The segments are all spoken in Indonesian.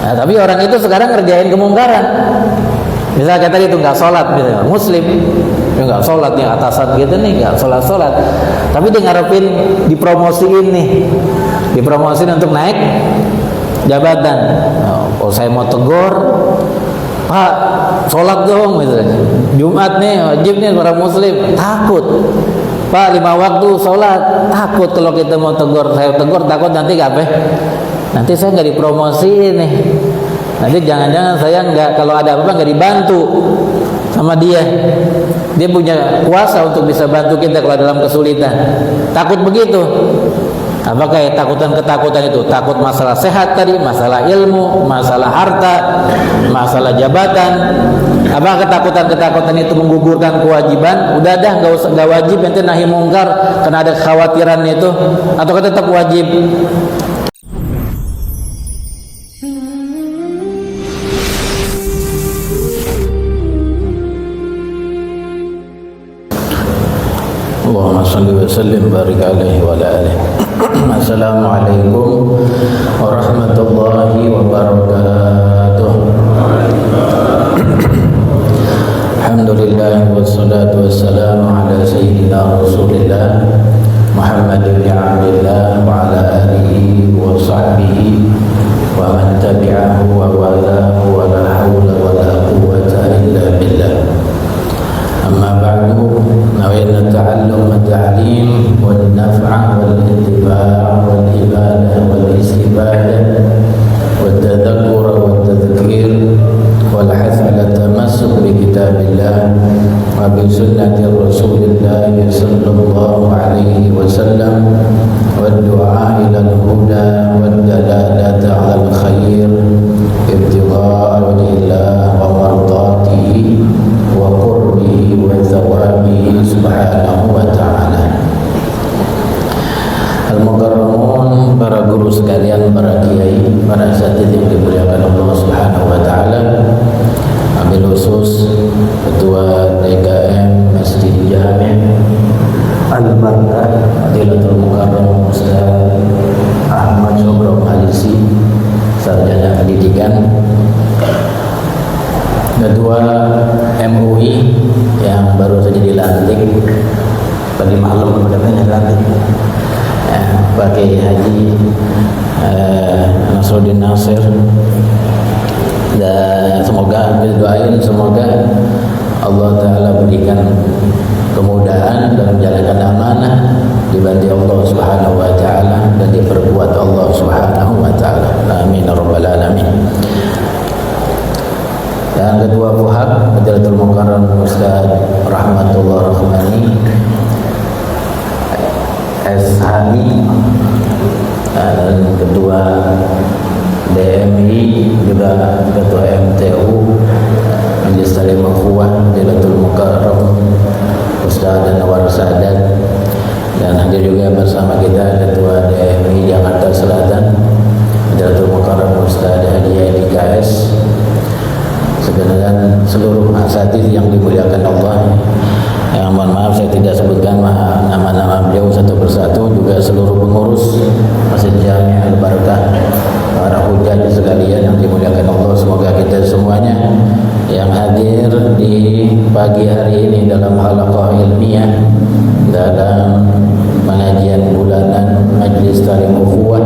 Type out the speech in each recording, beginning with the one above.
Nah, tapi orang itu sekarang ngerjain kemungkaran. Misalnya kayak tadi itu nggak sholat, misalnya muslim, ya nggak sholat yang atasan gitu nih, nggak sholat. Tapi dia ngarepin dipromosiin nih, dipromosiin untuk naik jabatan. Oh, saya mau tegur, Pak, sholat dong, misalnya. Jumat nih wajib nih para muslim, takut. Pak, 5 waktu sholat, takut kalau kita mau tegur, saya tegur takut nanti apa? Nanti saya nggak dipromosiin nih. Nanti jangan-jangan saya nggak, kalau ada apa-apa nggak dibantu sama dia. Dia punya kuasa untuk bisa bantu kita kalau dalam kesulitan. Takut begitu. Apakah ketakutan itu? Takut masalah sehat tadi, masalah ilmu, masalah harta, masalah jabatan. Apakah ketakutan itu menggugurkan kewajiban? Udah dah nggak wajib nanti nahi mungkar karena ada kekhawatiran itu, atau tetap wajib? Allahumma salli wa sallim barik alaihi wa ala alihi. Assalamualaikum warahmatullahi wabarakatuh. Alhamdulillah wassalatu wassalamu ala sayyidina Rasulillah Muhammad bin Abdillah wa ala alihi wa sahbihi wa man tabi'ahu wa walahu wa la hawla wa la quwwata illa billah. أما بعد نوينا التعلم والتعليم والنفع والانتفاع والإبادة والاستفادة والتذكر والتذكير والحث على التمسك بكتاب الله وبسنة رسول الله صلى الله عليه وسلم والدعاء إلى الهدى والدلالة على الخير ابتغاء وجه الله ومرضاته وقربه وثوابه سبحانه وتعالى. Al-Mukarramun, para guru sekalian, para kiai, para asatidz yang dimuliakan Allah Subhanahu wa taala. Wabil khusus Ketua DKM Masjid Jami' Al-Barakah Fadilatul Mukarram Ustaz Ahmad Sobro Malisi, sarjana pendidikan. Ketua MUI yang baru saja dilantik tadi malam, katanya dilantik, Pak Kiai Haji Nasruddin Nasir. Dan semoga doain semoga Allah Ta'ala berikan kemudahan dalam menjalankan amanah, dibantu Allah Subhanahu wa Ta'ala dan diperkuat Allah Subhanahu wa Ta'ala. Amin ya rabbal alamin. Dan Ketua Fuhab Fadilatul Mukarram Ustaz Rahmatullah Rahmani SHI, dan Ketua DMI juga Ketua MTU Majelis Ta'lim Ukhuwah Fadilatul Mukarram Ustaz Anwar Sadat, dan hadir juga bersama kita Ketua DMI Jakarta Selatan Fadilatul Mukarram Ustaz Hadiah DKS, dan seluruh asatidz yang dimuliakan Allah. Yang mohon maaf saya tidak sebutkan nama-nama beliau satu persatu, juga seluruh pengurus Masjid Jami' Al-Barakah, para hujjah sekalian yang dimuliakan Allah. Semoga kita semuanya yang hadir di pagi hari ini dalam halaqah ilmiah, dalam pengajian bulanan Majelis Ta'lim Ukhuwah,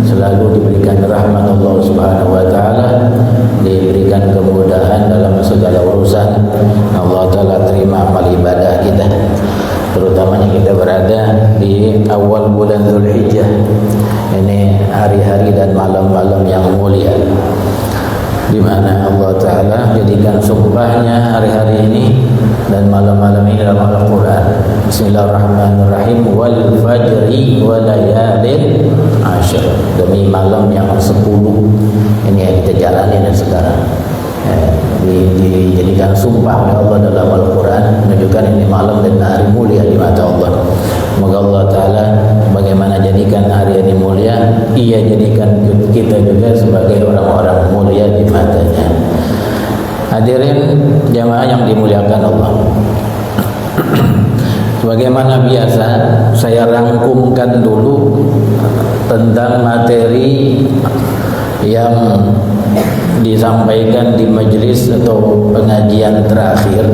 selalu diberikan rahmat Allah Subhanahu wa taala, diberikan kemudahan dalam segala urusan. Allah Ta'ala terima amal ibadah kita, terutamanya kita berada di awal bulan Dzulhijjah. Ini hari-hari dan malam-malam yang mulia, di mana Allah Ta'ala jadikan sumpahnya hari-hari ini dan malam-malam ini dalam Al-Quran. Bismillahirrahmanirrahim. Wal fajri wa layalin ashr. Demi malam yang 10. Ini yang kita jalani dan sekarang dijadikan sumpah oleh Allah dalam Al-Quran, menunjukkan ini malam dan hari mulia di mata Allah. Semoga Allah Ta'ala bagaimana jadikan hari ini mulia, Ia jadikan kita juga sebagai orang-orang mulia di matanya. Hadirin jamaah yang dimuliakan Allah, sebagaimana biasa saya rangkumkan dulu tentang materi yang disampaikan di majelis atau pengajian terakhir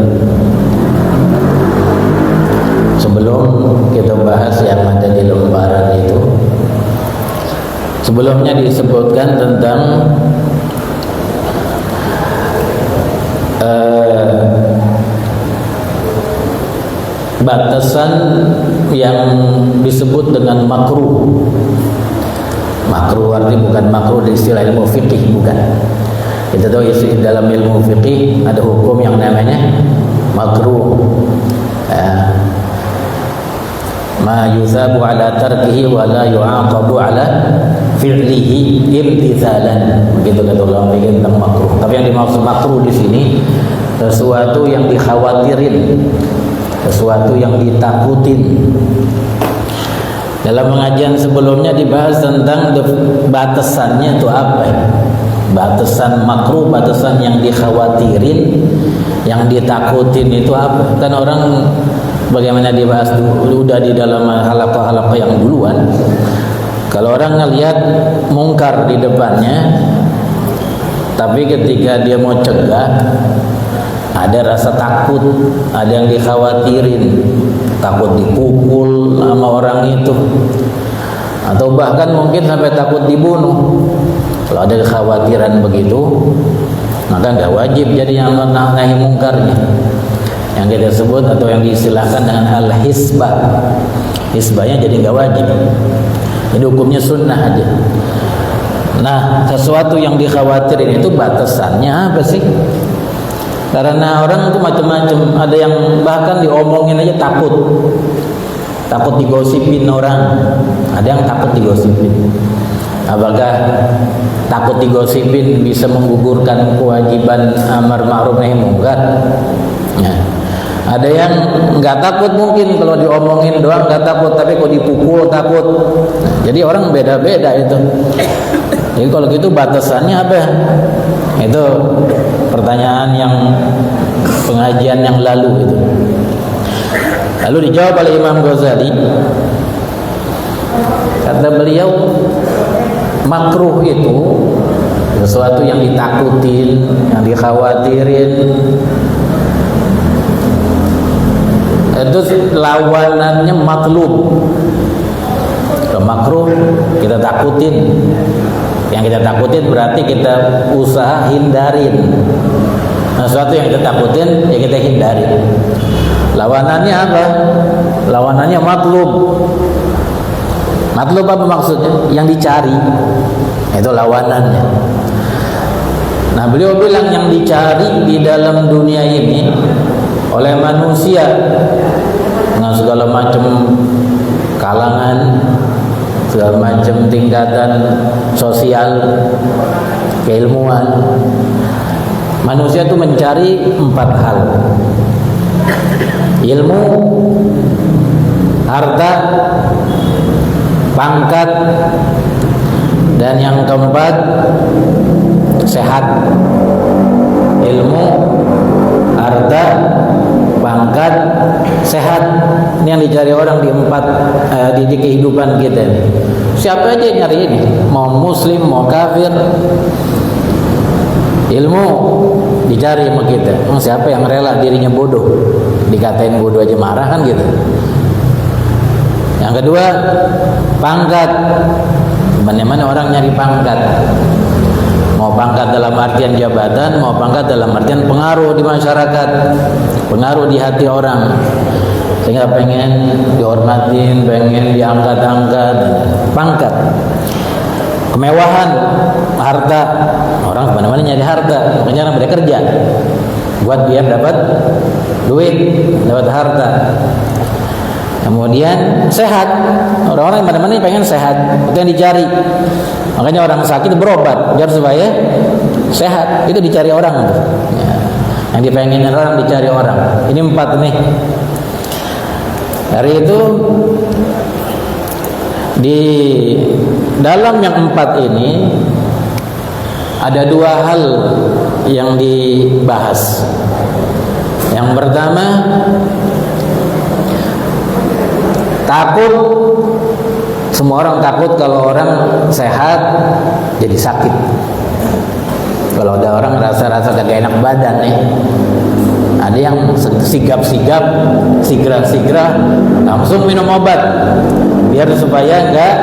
sebelum kita bahas yang ada di lembaran itu. Sebelumnya disebutkan tentang batasan yang disebut dengan makruh. Makruh artinya bukan makruh di istilah ilmu fikih, bukan. Kita tahu dalam ilmu fikih ada hukum yang namanya makruh. Ma yusabu ala tarkihi wa la yu'aqabu ala fi'lihi imtithalan. Begitu kata ulama fikih tentang makruh. Tapi yang dimaksud makruh di sini sesuatu yang dikhawatirin, sesuatu yang ditakutin. Dalam pengajian sebelumnya dibahas tentang batasannya itu apa ya? Batasan makruh, batasan yang dikhawatirin, yang ditakutin itu apa? Kan orang bagaimana dibahas dulu, udah di dalam halaqah-halaqah yang duluan. Kalau orang ngelihat mungkar di depannya, tapi ketika dia mau cegah, ada rasa takut, ada yang dikhawatirin, takut dipukul sama orang itu, atau bahkan mungkin sampai takut dibunuh. Kalau ada kekhawatiran begitu, maka nggak wajib jadi yang nahi mungkarnya, yang kita sebut atau yang diistilahkan dengan al-hisbah. Hisbahnya jadi nggak wajib, jadi hukumnya sunnah aja. Nah, sesuatu yang dikhawatirin itu batasannya apa sih? Karena orang itu macam-macam, ada yang bahkan diomongin aja takut digosipin orang, ada yang takut digosipin. Apakah takut digosipin bisa menggugurkan kewajiban amar ma'ruf nahi munkar? Nah, ada yang nggak takut, mungkin kalau diomongin doang nggak takut, tapi kalau dipukul takut. Nah, jadi orang beda-beda itu. Jadi kalau gitu batasannya apa? Itu pertanyaan yang pengajian yang lalu itu. Lalu dijawab oleh Imam Ghazali. Kata beliau, makruh itu sesuatu yang ditakutin, yang dikhawatirin. Itu lawanannya matlub. Kalau makruh kita takutin, yang kita takutin berarti kita usaha hindarin. Nah, sesuatu yang kita takutin ya kita hindarin. Lawanannya apa? Lawanannya matlub. Matlub apa maksudnya? Yang dicari. Itu lawanannya. Nah, beliau bilang yang dicari di dalam dunia ini oleh manusia dengan segala macam kalangan, segala macam tingkatan sosial, keilmuan. Manusia itu mencari 4 hal: ilmu, harta, pangkat, dan yang keempat sehat. Ilmu, harta, pangkat, sehat. Ini yang dicari orang di kehidupan kita. Siapa aja yang nyari ini, mau muslim mau kafir. Ilmu dicari sama kita. Siapa yang rela dirinya bodoh, dikatain bodoh aja marah kan gitu. Yang kedua, pangkat. Mana-mana orang nyari pangkat. Mau pangkat dalam artian jabatan, mau pangkat dalam artian pengaruh di masyarakat, pengaruh di hati orang, sehingga pengen dihormatin, pengen diangkat-angkat. Pangkat. Kemewahan, harta. Orang kemana-mana nyari harta, makanya orang bekerja buat biar dapat duit, dapat harta. Kemudian sehat, orang-orang mana-mana pengen sehat, itu yang dicari. Makanya orang sakit berobat biar supaya sehat, itu dicari orang. Ya. Yang dipenginin orang dicari orang. Ini 4 nih. Dari itu di dalam yang 4 ini ada 2 hal yang dibahas. Yang pertama, takut Semua orang takut kalau orang sehat jadi sakit. Kalau ada orang rasa-rasa kagak enak badan nih, ada yang sigap-sigap, sigra-sigra langsung minum obat biar supaya nggak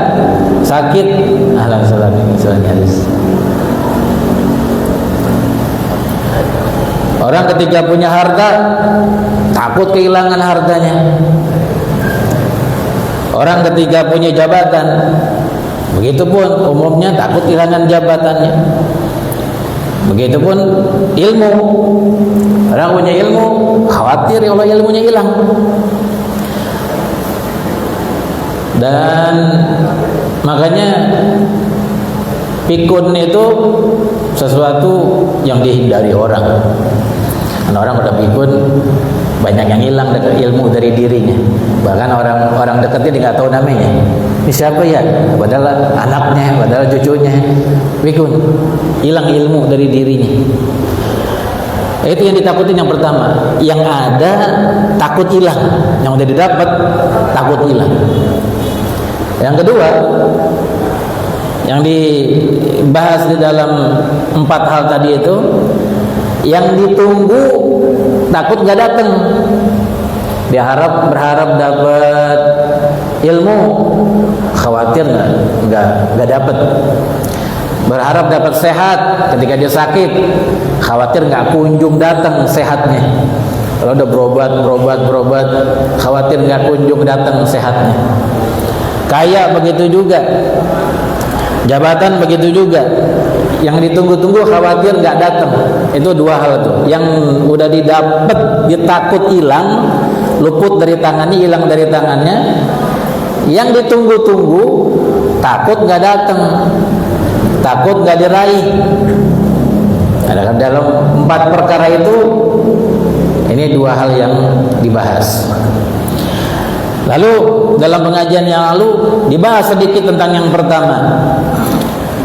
sakit. Ahlan hadis. Orang ketika punya harta takut kehilangan hartanya. Orang ketika punya jabatan, begitupun umumnya takut kehilangan jabatannya. Begitupun ilmu. Orang punya ilmu khawatir kalau ilmunya hilang. Dan makanya pikun itu sesuatu yang dihindari orang. Karena orang udah pikun, banyak yang hilang dari ilmu dari dirinya. Bahkan orang dekatnya dia nggak tahu namanya. Ini siapa ya? Padahal anaknya, padahal cucunya. Pikun, hilang ilmu dari dirinya. Itu yang ditakutin yang pertama. Yang ada takut hilang, yang udah didapat takut hilang. Yang kedua, yang dibahas di dalam 4 hal tadi itu, yang ditunggu takut nggak datang. Dia berharap dapat ilmu, khawatir nggak dapat. Berharap dapat sehat, ketika dia sakit khawatir nggak kunjung datang sehatnya. Kalau udah berobat, khawatir nggak kunjung datang sehatnya. Kaya begitu juga, jabatan begitu juga. Yang ditunggu-tunggu khawatir nggak datang. Itu 2 hal tuh. Yang udah didapat dia takut hilang, luput dari tangannya, hilang dari tangannya. Yang ditunggu-tunggu takut nggak datang, takut nggak diraih. Ada dalam 4 perkara itu, ini 2 hal yang dibahas. Lalu dalam pengajian yang lalu dibahas sedikit tentang yang pertama.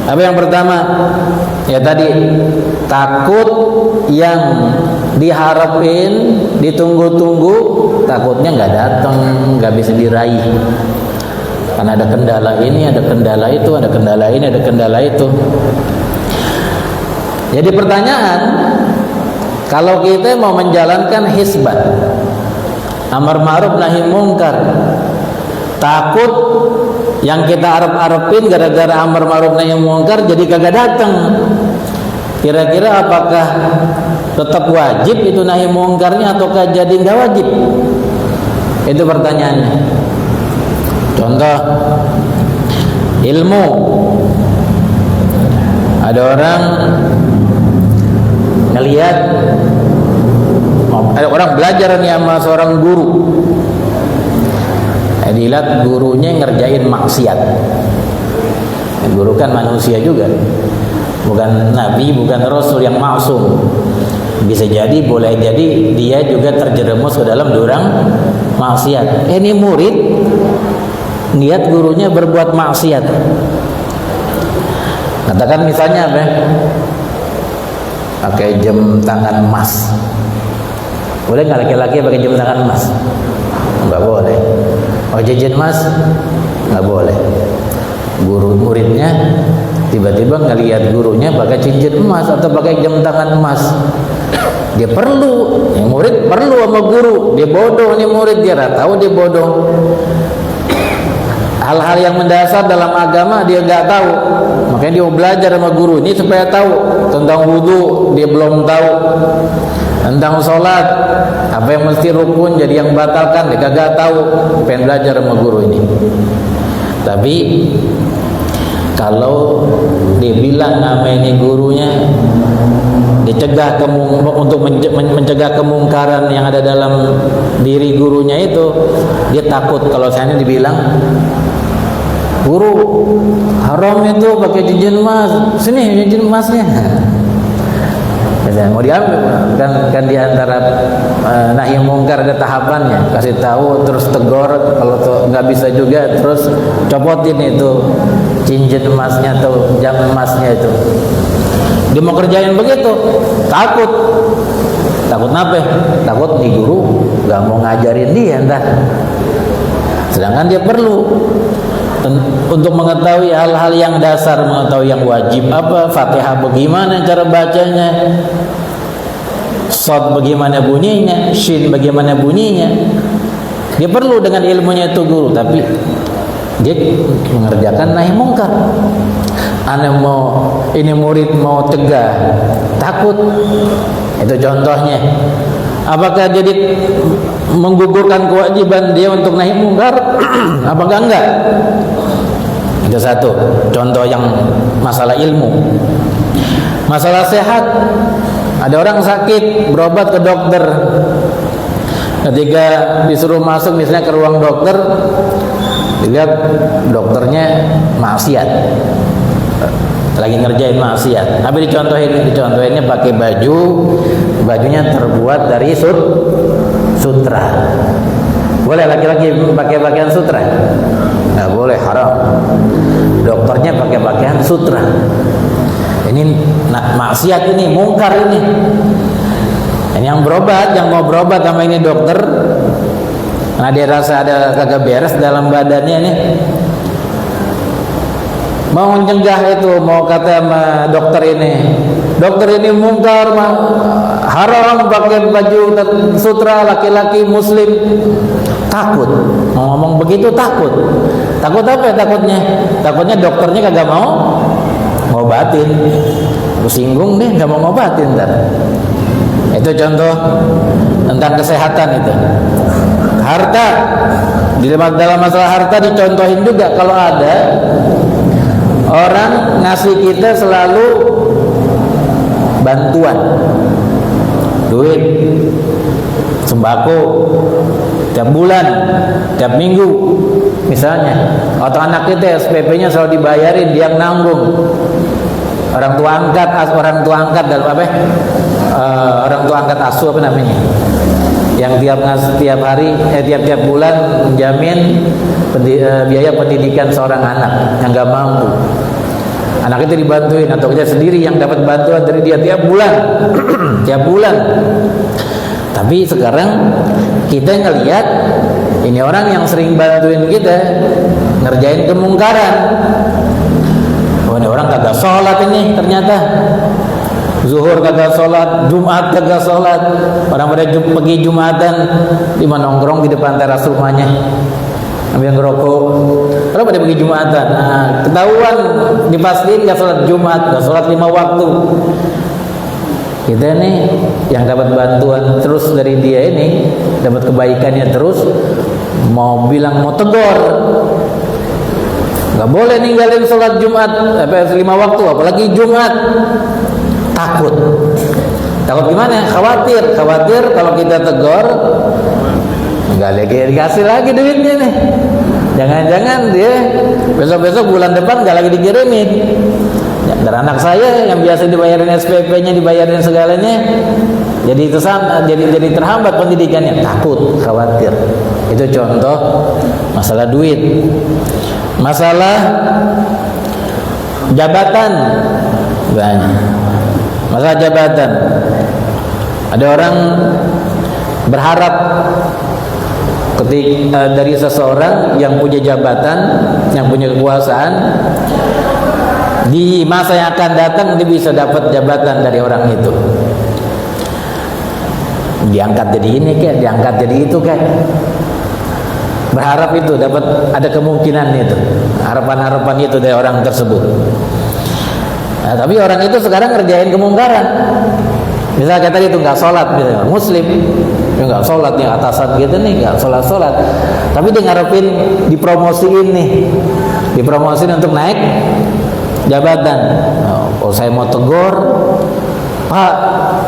Apa yang pertama? Ya tadi, takut yang diharapin, ditunggu-tunggu, takutnya nggak datang, nggak bisa diraih. Karena ada kendala ini, ada kendala itu, ada kendala ini, ada kendala itu. Jadi pertanyaan, kalau kita mau menjalankan hisbat, amar ma'ruf nahi mungkar, takut yang kita arep-arepin gara-gara amar ma'ruf nahi mungkar jadi kagak datang. Kira-kira apakah tetap wajib itu nahi mungkarnya ataukah jadi nggak wajib? Itu pertanyaannya. Contoh ilmu, ada orang ngelihat, ada orang belajar nih sama seorang guru. Dilihat gurunya ngerjain maksiat. Guru kan manusia juga, bukan nabi, bukan rasul yang maksum. Bisa jadi, boleh jadi dia juga terjerumus ke dalam jurang maksiat. Ini murid lihat gurunya berbuat maksiat. Katakan misalnya apa? Pakai jam tangan emas. Boleh nggak laki-laki pakai jam tangan emas? Nggak boleh. Oh, cincin emas nggak boleh. Guru muridnya tiba-tiba ngelihat gurunya pakai cincin emas atau pakai jam tangan emas. Dia perlu, yang murid perlu sama guru. Dia bodoh nih murid, dia nggak tahu dia bodoh. Hal-hal yang mendasar dalam agama dia nggak tahu, makanya dia belajar sama guru ini supaya tahu. Tentang wudu dia belum tahu, tentang sholat apa yang mesti rukun jadi yang batalkan dia kagak tahu, pengen belajar sama guru ini. Tapi kalau dia bilang nama ini gurunya, dicegah untuk mencegah kemungkaran yang ada dalam diri gurunya itu, dia takut kalau saya dibilang, guru haram itu pakai cincin emas, sini cincin emasnya. Mau diambil kan di antara nahi mungkar ada tahapannya, kasih tahu terus tegur, kalau nggak bisa juga terus copotin itu cincin emasnya atau jam emasnya itu. Dia mau kerjain begitu, takut apa? Takut nih guru nggak mau ngajarin dia entah. Sedangkan dia perlu. untuk mengetahui hal-hal yang dasar, mengetahui yang wajib apa, Fatihah bagaimana cara bacanya, Shad bagaimana bunyinya, Shin bagaimana bunyinya. Dia perlu dengan ilmunya itu guru, tapi dia mengerjakan nahi mungkar. Ini murid mau cegah, takut. Itu contohnya. Apakah jadi menggugurkan kewajiban dia untuk nahi mungkar? Apakah enggak? Itu satu contoh yang masalah ilmu. Masalah sehat, ada orang sakit berobat ke dokter. Ketika disuruh masuk misalnya ke ruang dokter, dilihat dokternya maksiat, lagi ngerjain maksiat. Tapi dicontohinnya pakai bajunya terbuat dari sutra. Boleh laki-laki pakai pakaian sutra? Nggak boleh, haram. Dokternya pakai pakaian sutra. Ini maksiat, ini mungkar ini. Ini yang berobat, yang mau berobat sama ini dokter, karena dia rasa ada kagak beres dalam badannya nih, mau mencegah itu, mau kata sama dokter ini mungkar, haram pakai baju sutra laki-laki muslim. Takut mau ngomong begitu, takut apa ya takutnya dokternya kagak mau ngobatin, singgung deh, nggak mau ngobatin ntar. Itu contoh tentang kesehatan. Itu harta, dalam masalah harta dicontohin juga. Kalau ada orang ngasih kita selalu bantuan duit, sembako tiap bulan, tiap minggu misalnya, atau anak kita SPP-nya selalu dibayarin, dia yang nanggung. Orang tua angkat dalam apa? Orang tua angkat asuh apa namanya? Yang tiap bulan menjamin biaya pendidikan seorang anak yang nggak mampu. Anak itu dibantuin, atau kita sendiri yang dapat bantuan dari dia tiap bulan, tiap bulan. Tapi sekarang kita ngelihat ini orang yang sering bantuin kita ngerjain kemungkaran. Oh, ini orang kagak sholat ini ternyata. Zuhur kagak sholat, Jumat kagak sholat. Orang pada pergi Jumatan di mana nongkrong di depan teras rumahnya ambil ngerokok. Orang pada pergi Jumatan. Nah, ketahuan dipastiin nggak sholat Jumat, nggak sholat 5 waktu. Kita nih yang dapat bantuan terus dari dia ini, dapat kebaikannya terus, mau tegur. Nggak boleh ninggalin sholat Jumat 5 waktu, apalagi Jumat. Takut gimana? Khawatir kalau kita tegur nggak dikasih lagi duitnya nih. Jangan-jangan dia besok bulan depan nggak lagi dikirimin. Ya, dari anak saya yang biasa dibayarin SPP-nya, dibayarin segalanya, jadi terhambat pendidikannya. Takut, khawatir. Itu contoh masalah duit. Masalah jabatan banyak. Masalah jabatan, ada orang berharap dari seseorang yang punya jabatan, yang punya kekuasaan, di masa yang akan datang dia bisa dapat jabatan dari orang itu. Diangkat jadi ini kayak, diangkat jadi itu kayak. Berharap itu dapat, ada kemungkinan itu, harapan-harapan itu dari orang tersebut. Nah, tapi orang itu sekarang ngerjain kemungkaran. Misalnya kayak tadi itu nggak sholat, gitu, muslim, dia nggak sholat, yang atasan gitu nih nggak sholat. Tapi dia ngarepin dipromosiin untuk naik jabatan. Kalau saya mau tegur, Pak,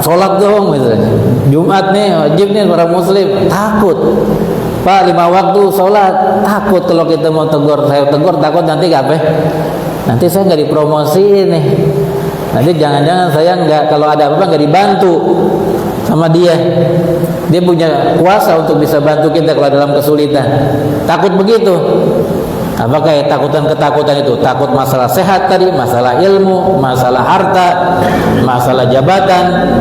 sholat dong, misalnya. Jumat nih wajib nih para muslim, takut. Pak, 5 waktu sholat, takut kalau kita mau tegur. Saya tegur takut nanti apa? Nanti saya nggak dipromosiin nih. Nanti jangan-jangan saya nggak, kalau ada apa-apa nggak dibantu sama dia. Dia punya kuasa untuk bisa bantu kita kalau dalam kesulitan. Takut begitu. Apakah ketakutan itu takut masalah sehat tadi, masalah ilmu, masalah harta, masalah jabatan?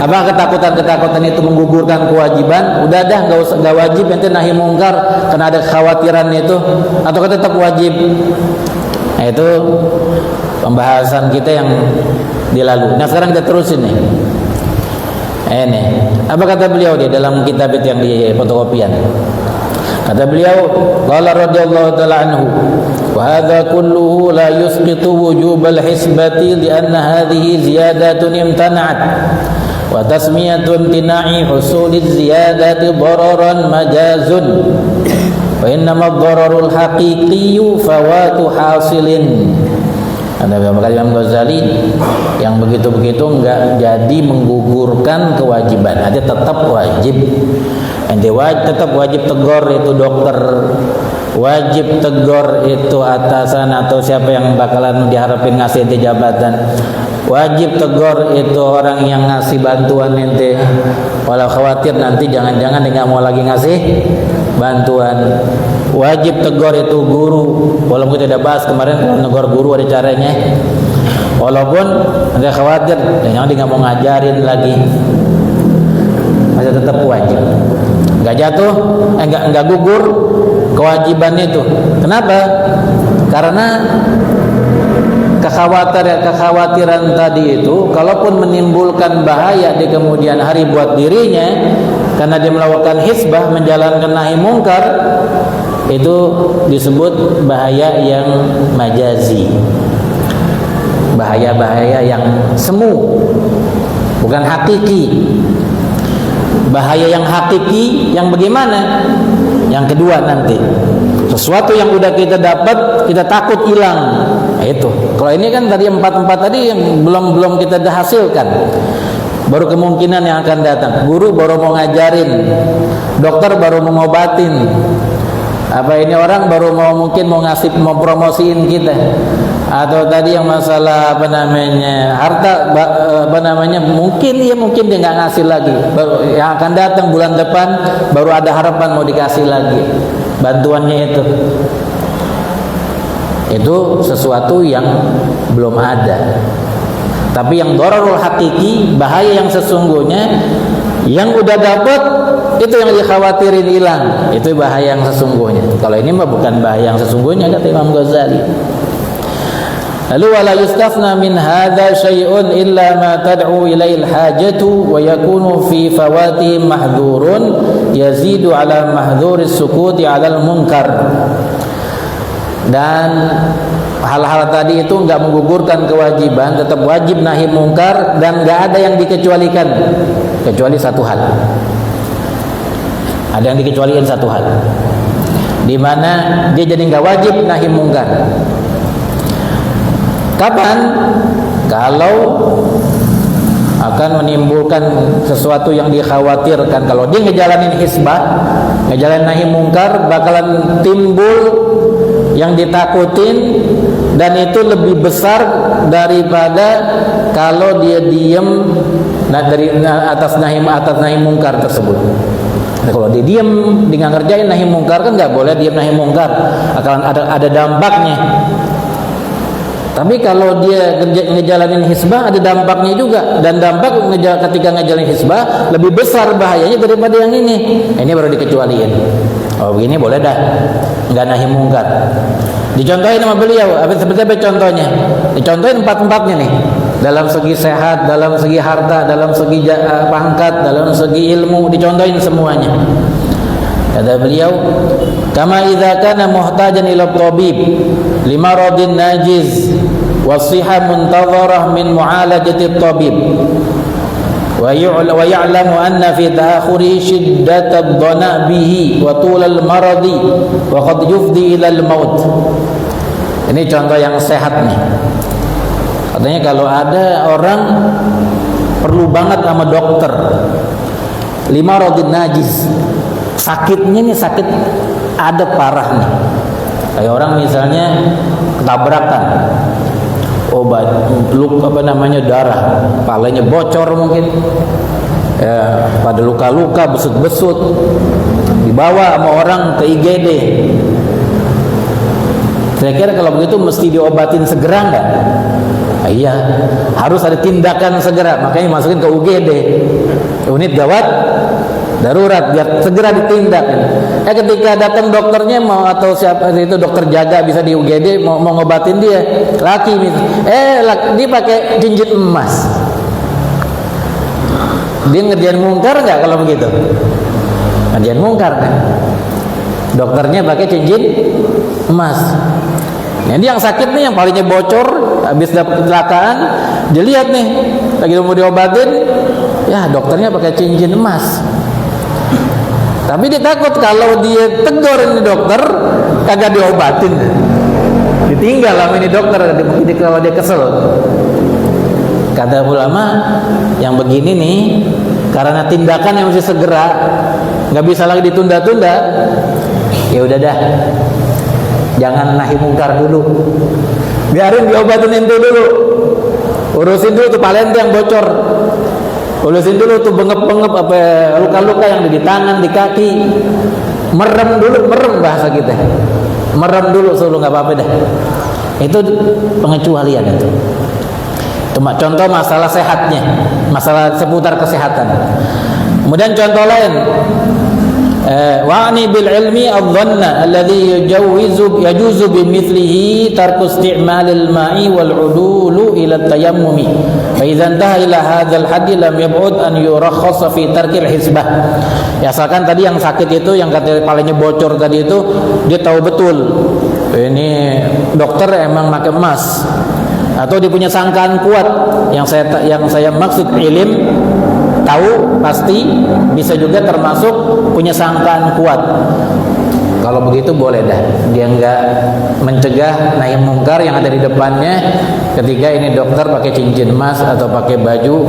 Apakah ketakutan itu menggugurkan kewajiban? Udah dah nggak wajib nanti nahi mungkar karena ada kekhawatiran itu, atau tetap wajib? Nah, itu pembahasan kita yang dilalu. Nah sekarang kita terusin nih. Ini apa kata beliau di dalam kitab itu yang di fotokopian? Kata beliau, qala radhiyallahu ta'ala anhu, wa hadha kulluhu la yusqitu wujub al-hisbati li'anna hadhihi ziyadatun imtana'at wa tasmiyatu imtina'i husul az-ziyadati dararan majazun wa innama ad-dararul haqiqiyyu fawatu hasilin. Ada Imam Ghazali yang begitu-begitu enggak jadi menggugurkan kewajiban, ada tetap wajib. Tetap wajib tegur itu dokter, wajib tegur itu atasan atau siapa yang bakalan diharapin ngasih ente jabatan, wajib tegur itu orang yang ngasih bantuan ente, walau khawatir nanti jangan-jangan dia nggak mau lagi ngasih bantuan. Wajib tegur itu guru, walaupun kita udah bahas kemarin kalau negur guru ada caranya, walaupun ada khawatir jangan dia nggak mau ngajarin lagi, masih tetap wajib. Nggak jatuh, nggak gugur kewajiban itu. Kenapa? Karena kekhawatiran tadi itu, kalaupun menimbulkan bahaya di kemudian hari buat dirinya, karena dia melakukan hisbah, menjalankan nahi mungkar, itu disebut bahaya yang majazi, bahaya-bahaya yang semu, bukan hakiki. Bahaya yang hakiki yang bagaimana? Yang kedua nanti, sesuatu yang udah kita dapat kita takut hilang. Nah, itu. Kalau ini kan tadi empat tadi yang belum kita dah hasilkan, baru kemungkinan yang akan datang. Guru baru mau ngajarin, dokter baru mau ngobatin, apa ini orang baru mungkin mau promosiin kita, atau tadi yang masalah harta mungkin dia nggak ngasih lagi, yang akan datang bulan depan baru ada harapan mau dikasih lagi bantuannya itu sesuatu yang belum ada. Tapi yang dararul hakiki, bahaya yang sesungguhnya, yang udah dapat itu yang dikhawatirin hilang, itu bahaya yang sesungguhnya. Kalau ini mah bukan bahaya yang sesungguhnya, kata Imam Ghazali. Lalu wala yustafna min hadza syai'un illa ma tad'u ilaihi al-hajatu wa yakunu fi fawati mahdhurun yazidu ala mahdhuri sukuti 'ala al-munkar. Dan hal-hal tadi itu enggak menggugurkan kewajiban, tetap wajib nahi mungkar, dan enggak ada yang dikecualikan kecuali satu hal. Ada yang dikecualikan satu hal, di mana dia jadi enggak wajib nahi mungkar. Kapan? Kalau akan menimbulkan sesuatu yang dikhawatirkan. Kalau dia ngejalanin hisbah, ngejalanin nahi mungkar, bakalan timbul yang ditakutin, dan itu lebih besar daripada kalau dia diem dari atas nahi mungkar tersebut. Nah, kalau dia diem dengan ngerjain nahi mungkar, kan nggak boleh diem nahi mungkar, akan ada dampaknya. Tapi kalau dia ngejalanin hisbah, ada dampaknya juga, dan dampak ketika ngejalanin hisbah lebih besar bahayanya daripada yang ini. Ini baru dikecualiin. Oh begini boleh dah, nggak nahi mungkar. Dicontohin sama beliau, seperti apa contohnya? Dicontohin empat-empatnya nih, dalam segi sehat, dalam segi harta, dalam segi pangkat, dalam segi ilmu, dicontohin semuanya. Kata beliau, kama idza kana muhtajan ila tabib limaradin najiz wasihah muntadharah min mu'alajati tabib wa ya'lamu anna fi ta'akhuri shiddat ad-dhana bihi wa tul al-maradi wa qad yufdi ila al-maut. Ini contoh yang sehat nih. Katanya kalau ada orang perlu banget sama dokter, limaradin najiz, sakitnya nih sakit ada parah nih, kayak orang misalnya ketabrakan, darah, palanya bocor mungkin, ya, pada luka-luka besut-besut, dibawa sama orang ke IGD, Kira-kira kalau begitu mesti diobatin segera nggak? Iya, harus ada tindakan segera. Makanya masukin ke UGD, unit gawat darurat, biar segera ditindak. Ketika datang dokternya mau, atau siapa itu dokter jaga bisa di UGD mau ngobatin dia, laki dia pakai cincin emas. Dia ngerjain mungkar nggak kalau begitu? Ngerjain mungkar kan? Dokternya pakai cincin emas. Jadi yang sakit nih, yang palingnya bocor habis dapat kecelakaan, dia lihat nih lagi mau diobatin, ya dokternya pakai cincin emas. Tapi dia takut kalau dia tegur ini dokter kagak diobatin, ditinggal sama ini dokter kalau dia kesel. Kata ulama, yang begini nih karena tindakan yang mesti segera, nggak bisa lagi ditunda-tunda. Ya udah dah, jangan nahi mungkar dulu, biarin diobatin ente dulu, urusin dulu tuh palente yang bocor, urusin dulu tuh bengep-bengep apa luka-luka yang di tangan, di kaki, merem dulu, merem bahasa kita, merem dulu suruh, nggak apa-apa dah. Itu pengecualian itu. Cuma contoh masalah sehatnya, masalah seputar kesehatan. Kemudian contoh lain, wa'ni bil ilmi adh-dhanna alladhi yajuzu bimithlihi tarku isti'malil ma'i wal 'udulu ila at-tayammumi fa idza intaha ila hadzal hadd lam yab'ud an yurakhkhasa fi tarkil hisbah. Ya, asalkan tadi yang sakit itu, yang katanya palanya bocor tadi itu, dia tahu betul ini dokter emang pakai emas, atau dia punya sangkaan kuat. Yang saya maksud ilim, tahu pasti, bisa juga termasuk punya sangkaan kuat. Kalau begitu boleh dah, dia nggak mencegah nahi mungkar yang ada di depannya ketika ini dokter pakai cincin emas atau pakai baju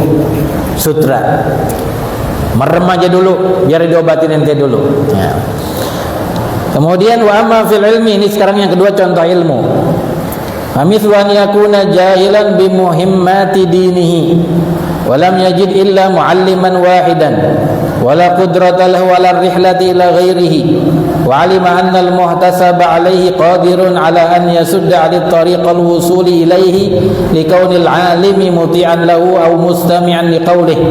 sutra. Merem aja dulu, biar diobatin ente dulu ya. Kemudian wa amma fil ilmi, ini sekarang yang kedua contoh ilmu. Amithlu an yakuna jahilan bi muhimmati dinihi wa lam yajid illa mualliman wahidan wa la qudrata lahu ala rihlati ila ghairihi wa alima anna al-muhtasaba alayhi qadirun ala an yasudda 'ala tariq al-wusul ilayhi li kauni al-'alimi muti'an lahu aw mustami'an li qawlihi.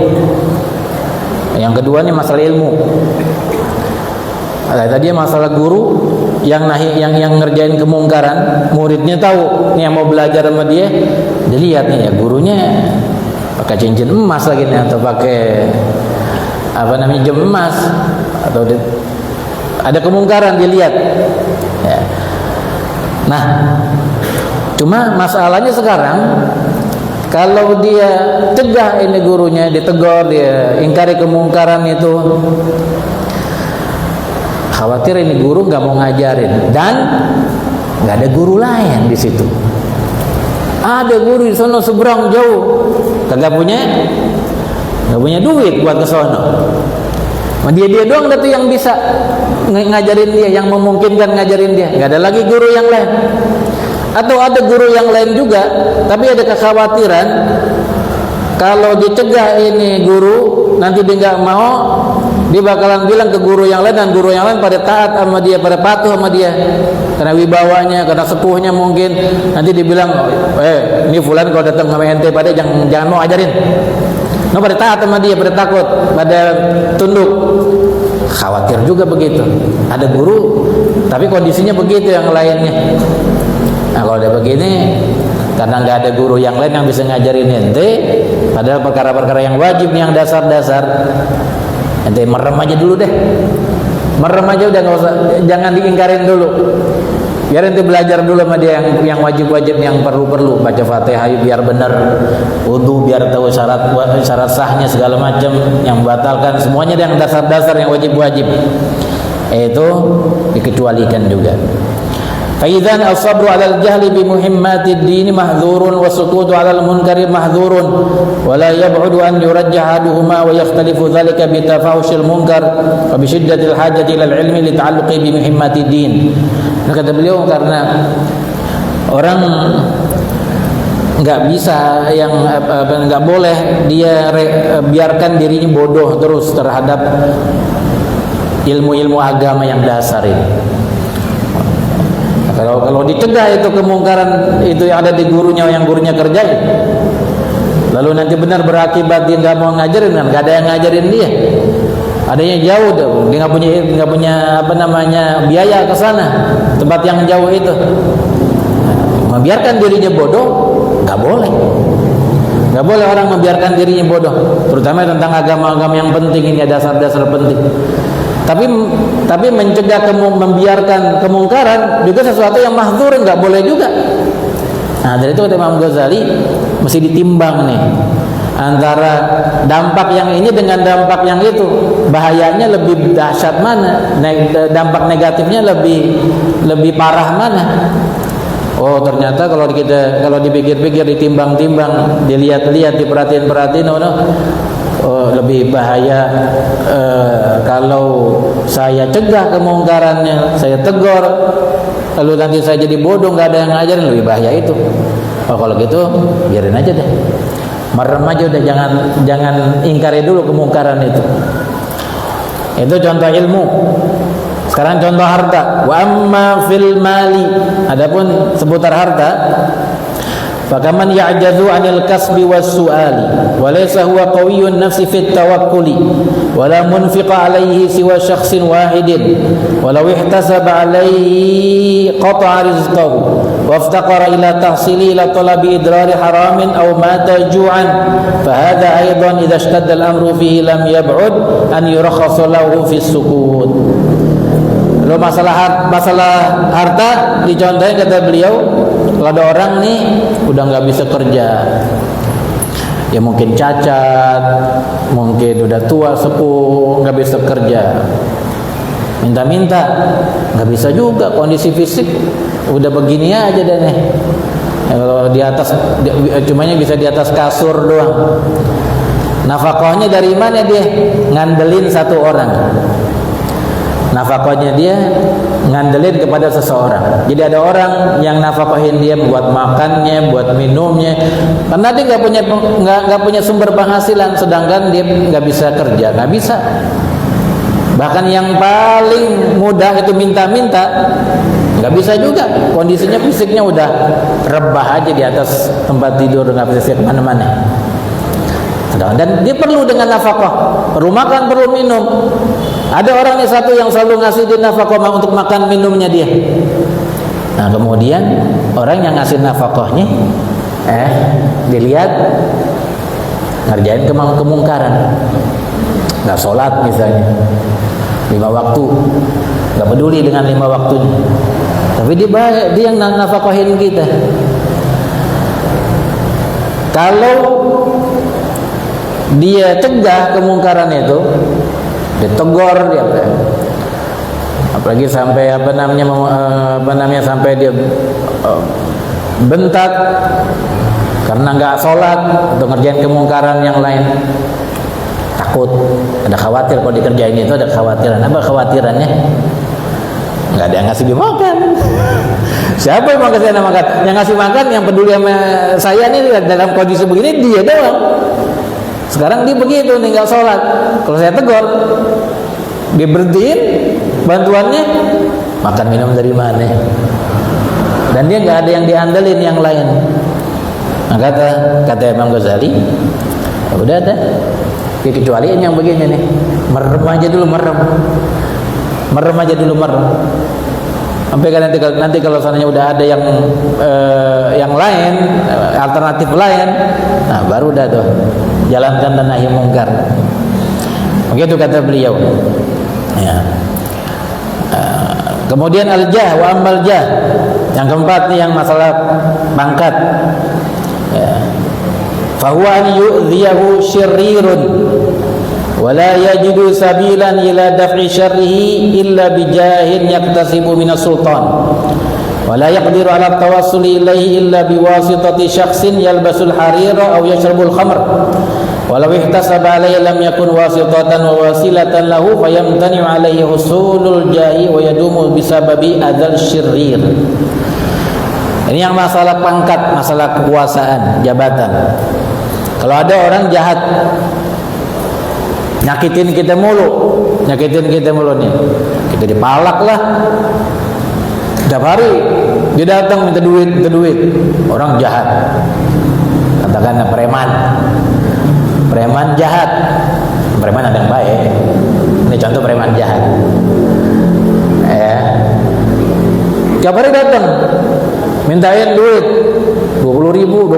Yang kedua ini masalah ilmu. Tadi masalah guru yang ngerjain kemungkaran, muridnya tahu nih yang mau belajar sama dia, dilihat nih ya gurunya pakai cincin emas lagi nih, atau pakai jam emas, atau ada kemungkaran dilihat ya. Nah, cuma masalahnya sekarang kalau dia cegah ini gurunya, ditegur, dia ingkari kemungkaran itu, khawatir ini guru nggak mau ngajarin, dan nggak ada guru lain di situ. Ada guru di sono seberang jauh, nggak punya duit buat ke sono. Dia doang tuh yang bisa ngajarin dia, yang memungkinkan ngajarin dia. Nggak ada lagi guru yang lain. Atau ada guru yang lain juga, tapi ada kekhawatiran kalau dicegah ini guru, nanti dia nggak mau, dia bakalan bilang ke guru yang lain, dan guru yang lain pada taat sama dia, pada patuh sama dia, karena wibawanya, karena sepuhnya mungkin. Nanti dibilang, ini fulan kalau datang sama ente pada jangan mau ajarin. No, pada taat sama dia, pada takut, pada tunduk. Khawatir juga begitu. Ada guru, tapi kondisinya begitu yang lainnya. Nah, kalau udah begini, karena nggak ada guru yang lain yang bisa ngajarin ente, padahal perkara-perkara yang wajib, yang dasar-dasar, ente merem aja dulu deh, merem aja udah, nggak usah, jangan diingkarin dulu, biar ente belajar dulu sama dia yang wajib-wajib, yang perlu-perlu, baca Fatihah biar benar, wudu biar tahu syarat sahnya segala macam, yang membatalkan semuanya, yang dasar-dasar, yang wajib-wajib itu dikecualikan juga. Faidzan as-sabru 'alal jahli bi muhimmatid din mahdhurun wa sukutu 'alal munkari mahdhurun wa la yab'udu an yurajjah ahaduhuma wa yakhtalifu dhalika bi tafawushil munkar wa bi shiddatil hajati ila al-'ilmi li ta'alluqi bi muhimmatid din. Kata beliau, karena orang nggak bisa, yang nggak boleh dia biarkan dirinya bodoh terus terhadap ilmu-ilmu agama yang dasar ini. Kalau dicegah itu kemungkaran itu yang ada di gurunya, yang gurunya kerjain, lalu nanti benar berakibat dia nggak mau ngajarin, kan nggak ada yang ngajarin dia, adanya jauh, dia nggak punya biaya ke sana, tempat yang jauh itu. Membiarkan dirinya bodoh nggak boleh. Nggak boleh orang membiarkan dirinya bodoh, terutama tentang agama-agama yang penting, ini dasar-dasar penting. Tapi mencegah membiarkan kemungkaran juga sesuatu yang mahdzur, nggak boleh juga. Nah, dari itu kata Imam Ghazali mesti ditimbang nih antara dampak yang ini dengan dampak yang itu, bahayanya lebih dahsyat mana, dampak negatifnya lebih parah mana. Oh, ternyata kalau dipikir-pikir, ditimbang-timbang, dilihat-lihat, diperhatiin-perhatiin, lebih bahaya kalau saya cegah kemungkarannya, saya tegur, lalu nanti saya jadi bodoh, nggak ada yang ngajarin, lebih bahaya itu. Oh, kalau gitu biarin aja deh, merem aja udah, jangan ingkari dulu kemungkaran itu. Itu contoh ilmu. Sekarang contoh harta. Wa amma fil mali, adapun seputar harta, fakaman ya'jadu 'anil kasbi was su'ali wa laysa huwa qawiyyun nafsi fit tawakkuli wa la munfiqa 'alayhi siwa syakhsin wahidin wa law ihtasaba 'alayhi qata'a rizqahu wa iftaqara ila tahsili ila talabi idrari haramin aw mata ju'an fa hadha aidan idza ishtadda al-amru fihi lam yab'ud an yurakhasa lahu fi sukut. Lalu masalah harta dicontohin, kata beliau, kalau ada orang nih udah nggak bisa kerja, ya mungkin cacat, mungkin udah tua sepuh, nggak bisa kerja, minta-minta, nggak bisa juga, kondisi fisik udah begini aja deh nih. Ya, kalau di atas, cumanya bisa di atas kasur doang. Nafkahnya dari mana dia? Ngandelin satu orang. Nafkahnya dia ngandelin kepada seseorang. Jadi ada orang yang nafkahin dia buat makannya, buat minumnya, karena dia nggak punya sumber penghasilan, sedangkan dia nggak bisa kerja, nggak bisa. Bahkan yang paling mudah itu minta-minta, nggak bisa juga. Kondisinya fisiknya udah rebah aja di atas tempat tidur, nggak bisa kemana-mana. Dan dia perlu dengan nafkah, perlu makan, perlu minum. Ada orang nih satu yang selalu ngasih dia nafkah untuk makan minumnya dia. Nah, kemudian orang yang ngasih nafkahnya dilihat ngerjain kemungkaran, nggak sholat misalnya 5 waktu, nggak peduli dengan 5 waktunya, tapi dia yang nafkahin kita. Kalau dia cegah kemungkaran itu, ditegur dia, apalagi sampai sampai dia bentak karena nggak sholat atau ngerjain kemungkaran yang lain, takut, ada khawatir kalau dikerjain itu, ada khawatiran. Apa khawatirannya? Nggak ada yang ngasih dia makan. Siapa yang mau kasih makan? Yang ngasih makan, yang peduli sama saya nih dalam kondisi begini, dia doang. Sekarang dia begitu, tinggal sholat. Kalau saya tegur, dia berhentiin bantuannya, makan minum dari mana? Dan dia nggak ada yang diandelin yang lain. Nah, kata Imam Ghazali, udah ada. Kecuali yang begini nih, merem aja dulu. Sampai kan nanti kalau seandainya udah ada yang lain, alternatif lain, nah baru udah tuh jalankan dan nahi mungkar. Begitu kata beliau. Ya. Kemudian al-jah wa amal jah. Yang keempat nih, yang masalah pangkat. Ya. Fahuwa an yu'dhiyahu syirrirun wa la yajidu sabilan ila daf'i syarrihi illa bijahin yaktasibu minas sultan wa la yaqdiru ala tawassuli ilaihi illa biwasitati syakhsin yalbasul harira aw yashrabul khamr walau ihtasaba alaihi lam yakun wasitatan wa wasilatan lahu fayamtani'u alaihi husulul jahi wa yadumu bisababi adzal syirrir. Ini yang masalah pangkat, masalah kekuasaan, jabatan. Kalau ada orang jahat, nyakitin kita mulu nih, kita dipalak lah tiap hari, Dia datang minta duit. Orang jahat. Katakanlah preman jahat. Preman ada yang baik. Ini contoh preman jahat. Tiap hari datang mintain duit 20 ribu.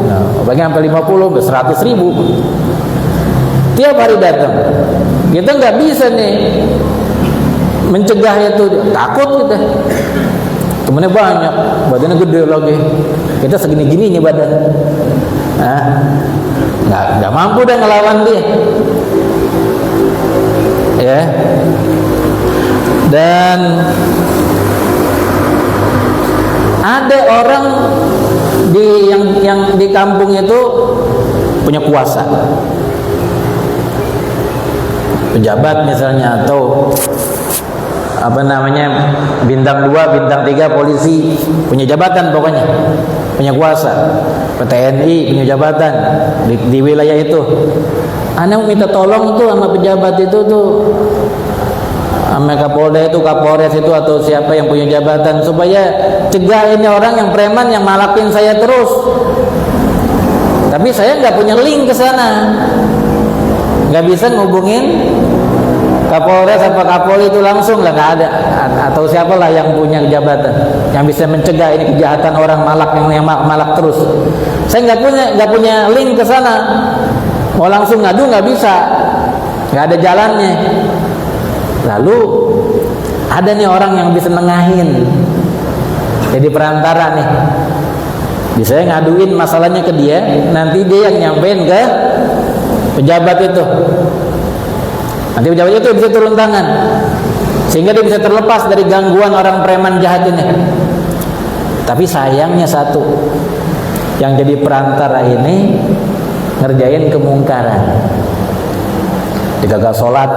Nah, bagian sampai 50, 100 ribu. Tiap hari datang. Kita nggak bisa nih mencegah itu, takut kita. Temennya banyak, badannya gede lagi. Kita segini-gini nih badan. Nggak mampu dah ngelawan dia. Ya. Dan ada orang yang di kampung itu punya kuasa, pejabat misalnya, atau bintang 2, bintang 3 polisi, punya jabatan pokoknya, punya kuasa. TNI punya jabatan di wilayah itu. Ana minta tolong tuh sama pejabat itu tuh, sama Kapolda itu, Kapolres itu, atau siapa yang punya jabatan, supaya cegah ini orang yang preman yang malakin saya terus. Tapi saya nggak punya link ke sana, nggak bisa ngubungin Kapolres apa Kapolri itu langsung, lah nggak ada, atau siapalah yang punya jabatan yang bisa mencegah ini kejahatan orang malak yang malak terus. Saya nggak punya link ke sana, mau langsung ngadu nggak bisa, nggak ada jalannya. Lalu ada nih orang yang bisa nengahin, jadi perantara nih. Bisa ngaduin masalahnya ke dia, nanti dia yang nyampein ke pejabat itu. Nanti pejabat itu bisa turun tangan, sehingga dia bisa terlepas dari gangguan orang preman jahat ini. Tapi sayangnya satu, yang jadi perantara ini ngerjain kemungkaran. Digagal sholat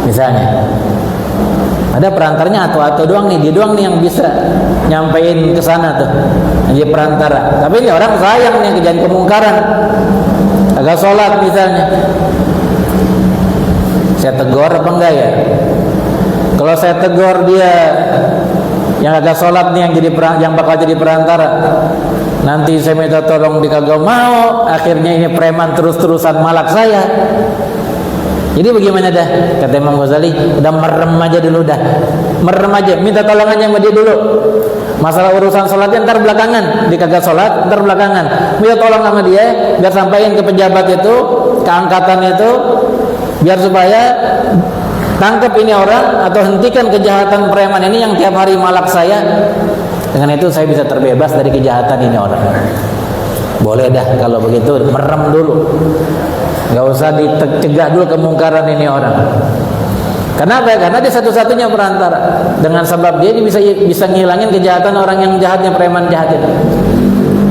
misalnya, ada perantaranya atau doang nih, dia doang nih yang bisa nyampein ke sana tuh, jadi perantara. Tapi ini orang sayang nih kejadian kemungkaran, gagal sholat misalnya. Saya tegur apa enggak ya? Kalau saya tegur dia yang agak sholat nih yang bakal jadi perantara, nanti saya minta tolong dia kagak mau, akhirnya ini preman terus-terusan malak saya. Jadi bagaimana dah? Kata Imam Ghazali, udah merem aja dulu dah. Merem aja, minta tolong aja sama dia dulu. Masalah urusan sholatnya ntar belakangan, dia kagak sholat ntar belakangan. Minta tolong sama dia biar sampaikan ke pejabat itu, ke angkatan itu, biar supaya tangkap ini orang atau hentikan kejahatan preman ini yang tiap hari malak saya. Dengan itu saya bisa terbebas dari kejahatan ini orang. Boleh dah kalau begitu, merem dulu, nggak usah dicegah dulu kemungkaran ini orang. Kenapa? Karena dia satu-satunya perantara. Dengan sebab dia bisa ngilangin kejahatan orang yang jahatnya, preman jahat itu.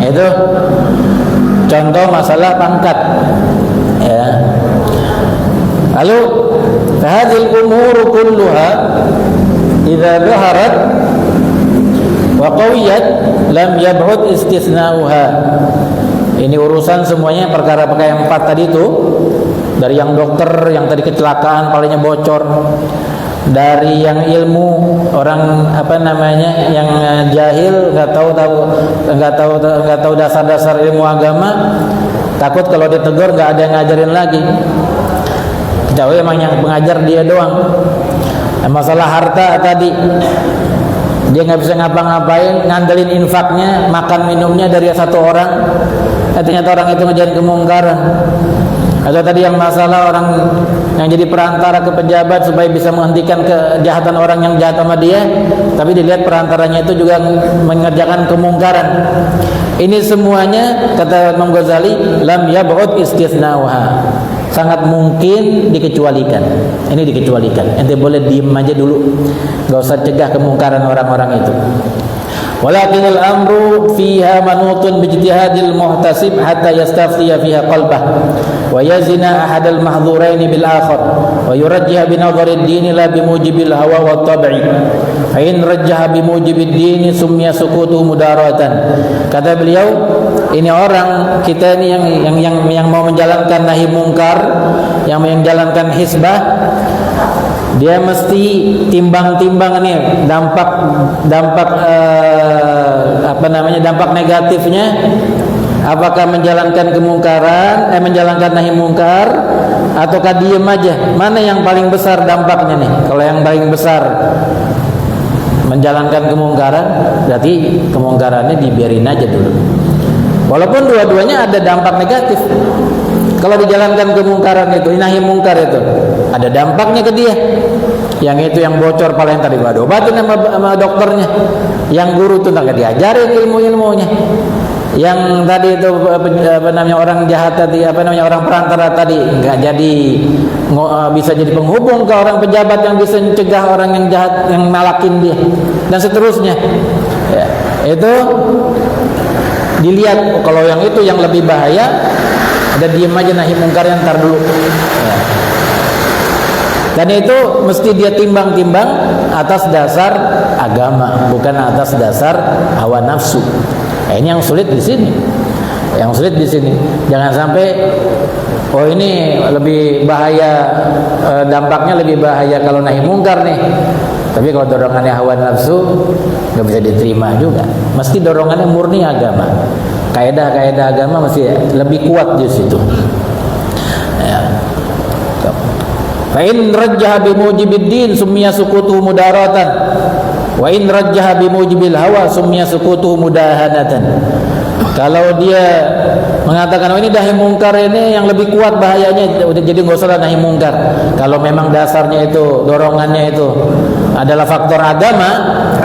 Itu contoh masalah pangkat. Ya. Lalu hadhil umur kulluha idza dhaharat wa qawiyat lam yab'ud istisna'uha. Ini urusan semuanya perkara-perkara yang 4 tadi itu, dari yang dokter yang tadi kecelakaan palanya bocor, dari yang ilmu orang yang jahil nggak tahu dasar-dasar ilmu agama, takut kalau ditegur nggak ada yang ngajarin lagi. Kecuali emang yang pengajar dia doang. Masalah harta tadi, dia nggak bisa ngapa-ngapain, ngandelin infaknya, makan minumnya dari satu orang, ternyata orang itu ngejarin kemungkaran. Atau tadi yang masalah orang yang jadi perantara ke pejabat supaya bisa menghentikan kejahatan orang yang jahat sama dia, tapi dilihat perantaranya itu juga mengerjakan kemungkaran. Ini semuanya kata Imam Ghazali lam yab'ud istisna'uha, sangat mungkin dikecualikan. Ini dikecualikan. Ente boleh diem aja dulu, gak usah cegah kemungkaran orang-orang itu. Walakinil amru fiha manutun bijtihadil muhtasib hatta yastaftiya fiha qalbah wa yazina ahadal mahdhurain bil akhar wa yurajjih bi nadharid din la bi mujibil hawa wa tab'i fa in rajjaha bi mujibid din summiya sukutu mudaratan. Kata beliau, ini orang kita ini yang mau menjalankan nahi mungkar, yang menjalankan hisbah, dia mesti timbang-timbang nih dampak dampak negatifnya. Apakah menjalankan kemungkaran, menjalankan nahi mungkar, ataukah diem aja? Mana yang paling besar dampaknya nih? Kalau yang paling besar menjalankan kemungkaran, berarti kemungkarannya dibiarin aja dulu. Walaupun dua-duanya ada dampak negatif. Kalau dijalankan kemungkaran itu, nahi mungkar itu, ada dampaknya ke dia. Yang itu yang bocor paling tadi obatin sama dokternya. Yang guru tuh nggak diajarin ilmu-ilmunya. Yang tadi itu orang jahat tadi, orang perantara tadi nggak jadi bisa jadi penghubung ke orang pejabat yang bisa mencegah orang yang jahat yang nalakin dia dan seterusnya. Ya, itu dilihat. Kalau yang itu yang lebih bahaya, ada diem aja nahi mungkar yang ntar dulu. Ya. Dan itu mesti dia timbang-timbang atas dasar agama, bukan atas dasar hawa nafsu. Ini yang sulit di sini. Yang sulit di sini. Jangan sampai ini lebih bahaya, dampaknya lebih bahaya kalau nahi mungkar nih. Tapi kalau dorongannya hawa nafsu nggak bisa diterima juga. Mesti dorongannya murni agama. Kaidah-kaidah agama mesti lebih kuat di situ. Ya. Fa in rajjaha bi mujibiddin summiya sukutu mudaratan. Wa in rajjaha bi mujibil hawa summiya sukutu mudahanatan. Kalau dia mengatakan ini nahi mungkar ini yang lebih kuat bahayanya, jadi nggak usah nahi mungkar. Kalau memang dasarnya itu, dorongannya itu adalah faktor agama